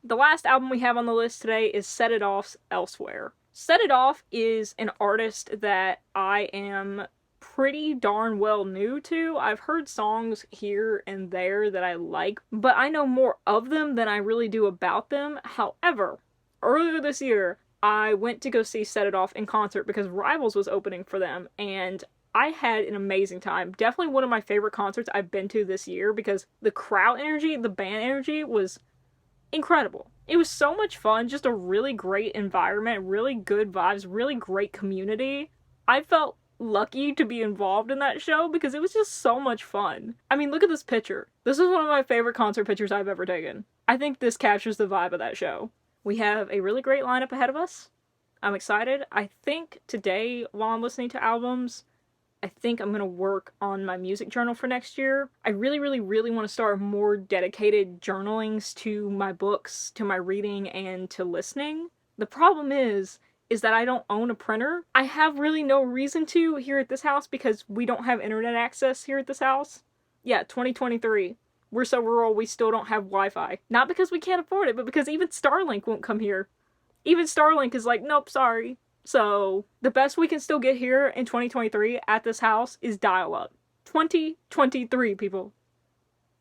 [SPEAKER 1] The last album we have on the list today is Set It Off's Elsewhere. Set It Off is an artist that I am pretty darn well new to. I've heard songs here and there that I like, but I know more of them than I really do about them. However, earlier this year, I went to go see Set It Off in concert because Rivals was opening for them, and I had an amazing time. Definitely one of my favorite concerts I've been to this year because the crowd energy, the band energy was incredible. It was so much fun, just a really great environment, really good vibes, really great community. I felt lucky to be involved in that show because it was just so much fun. I mean, look at this picture. This is one of my favorite concert pictures I've ever taken. I think this captures the vibe of that show. We have a really great lineup ahead of us. I'm excited. I think today, while I'm listening to albums, I think I'm going to work on my music journal for next year. I really, really, really want to start more dedicated journalings to my books, to my reading, and to listening. The problem is is that I don't own a printer. I have really no reason to here at this house because we don't have internet access here at this house. Yeah, 2023. We're so rural, we still don't have Wi-Fi. Not because we can't afford it, but because even Starlink won't come here. Even Starlink is like, nope, sorry. So, the best we can still get here in 2023 at this house is dial-up. 2023, people.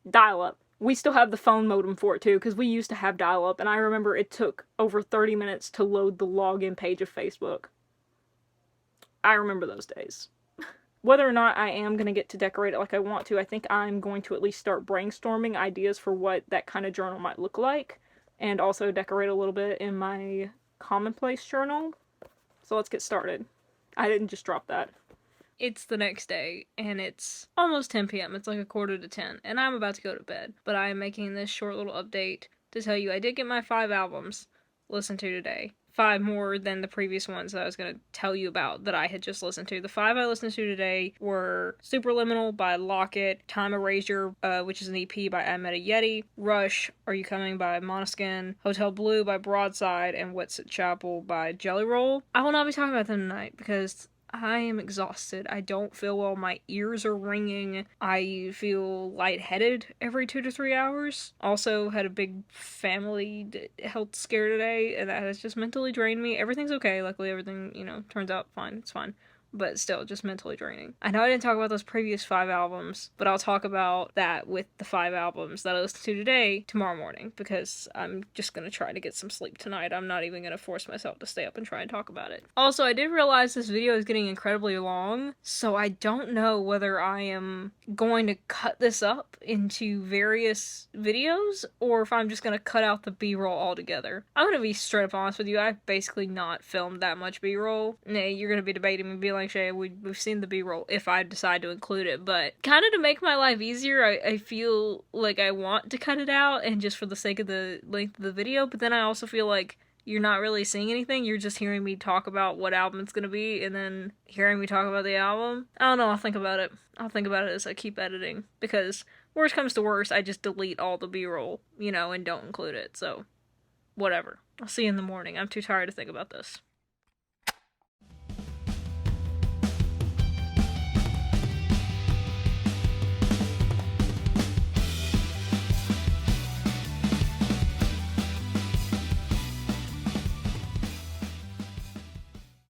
[SPEAKER 1] Dial-up. We still have the phone modem for it too, because we used to have dial-up, and I remember it took over 30 minutes to load the login page of Facebook. I remember those days. Whether or not I am going to get to decorate it like I want to, I think I'm going to at least start brainstorming ideas for what that kind of journal might look like, and also decorate a little bit in my commonplace journal. So let's get started. I didn't just drop that. It's the next day, and it's almost 10 p.m. It's like 9:45, and I'm about to go to bed. But I am making this short little update to tell you I did get my 5 albums listened to today. 5 more than the previous ones that I was going to tell you about that I had just listened to. The 5 I listened to today were Superliminal by Locket, Time Erasure, which is an EP by I Met a Yeti, Rush, Are You Coming by Måneskin, Hotel Blue by Broadside, and What's at Chapel by Jelly Roll. I will not be talking about them tonight because I am exhausted. I don't feel well. My ears are ringing. I feel lightheaded every 2 to 3 hours. Also had a big family health scare today, and that has just mentally drained me. Everything's okay. Luckily, everything, turns out fine. It's fine. But still, just mentally draining. I know I didn't talk about those previous 5 albums, but I'll talk about that with the 5 albums that I listened to today, tomorrow morning, because I'm just gonna try to get some sleep tonight. I'm not even gonna force myself to stay up and try and talk about it. Also, I did realize this video is getting incredibly long, so I don't know whether I am going to cut this up into various videos, or if I'm just gonna cut out the B-roll altogether. I'm gonna be straight up honest with you, I've basically not filmed that much B-roll. Nay, you're gonna be debating me, being like, Chey, we've seen the B-roll if I decide to include it, but kind of to make my life easier, I feel like I want to cut it out, and just for the sake of the length of the video, but then I also feel like you're not really seeing anything, you're just hearing me talk about what album it's gonna be, and then hearing me talk about the album. I don't know, I'll think about it. I'll think about it as I keep editing, because worst comes to worst, I just delete all the B-roll, and don't include it, so whatever. I'll see you in the morning. I'm too tired to think about this.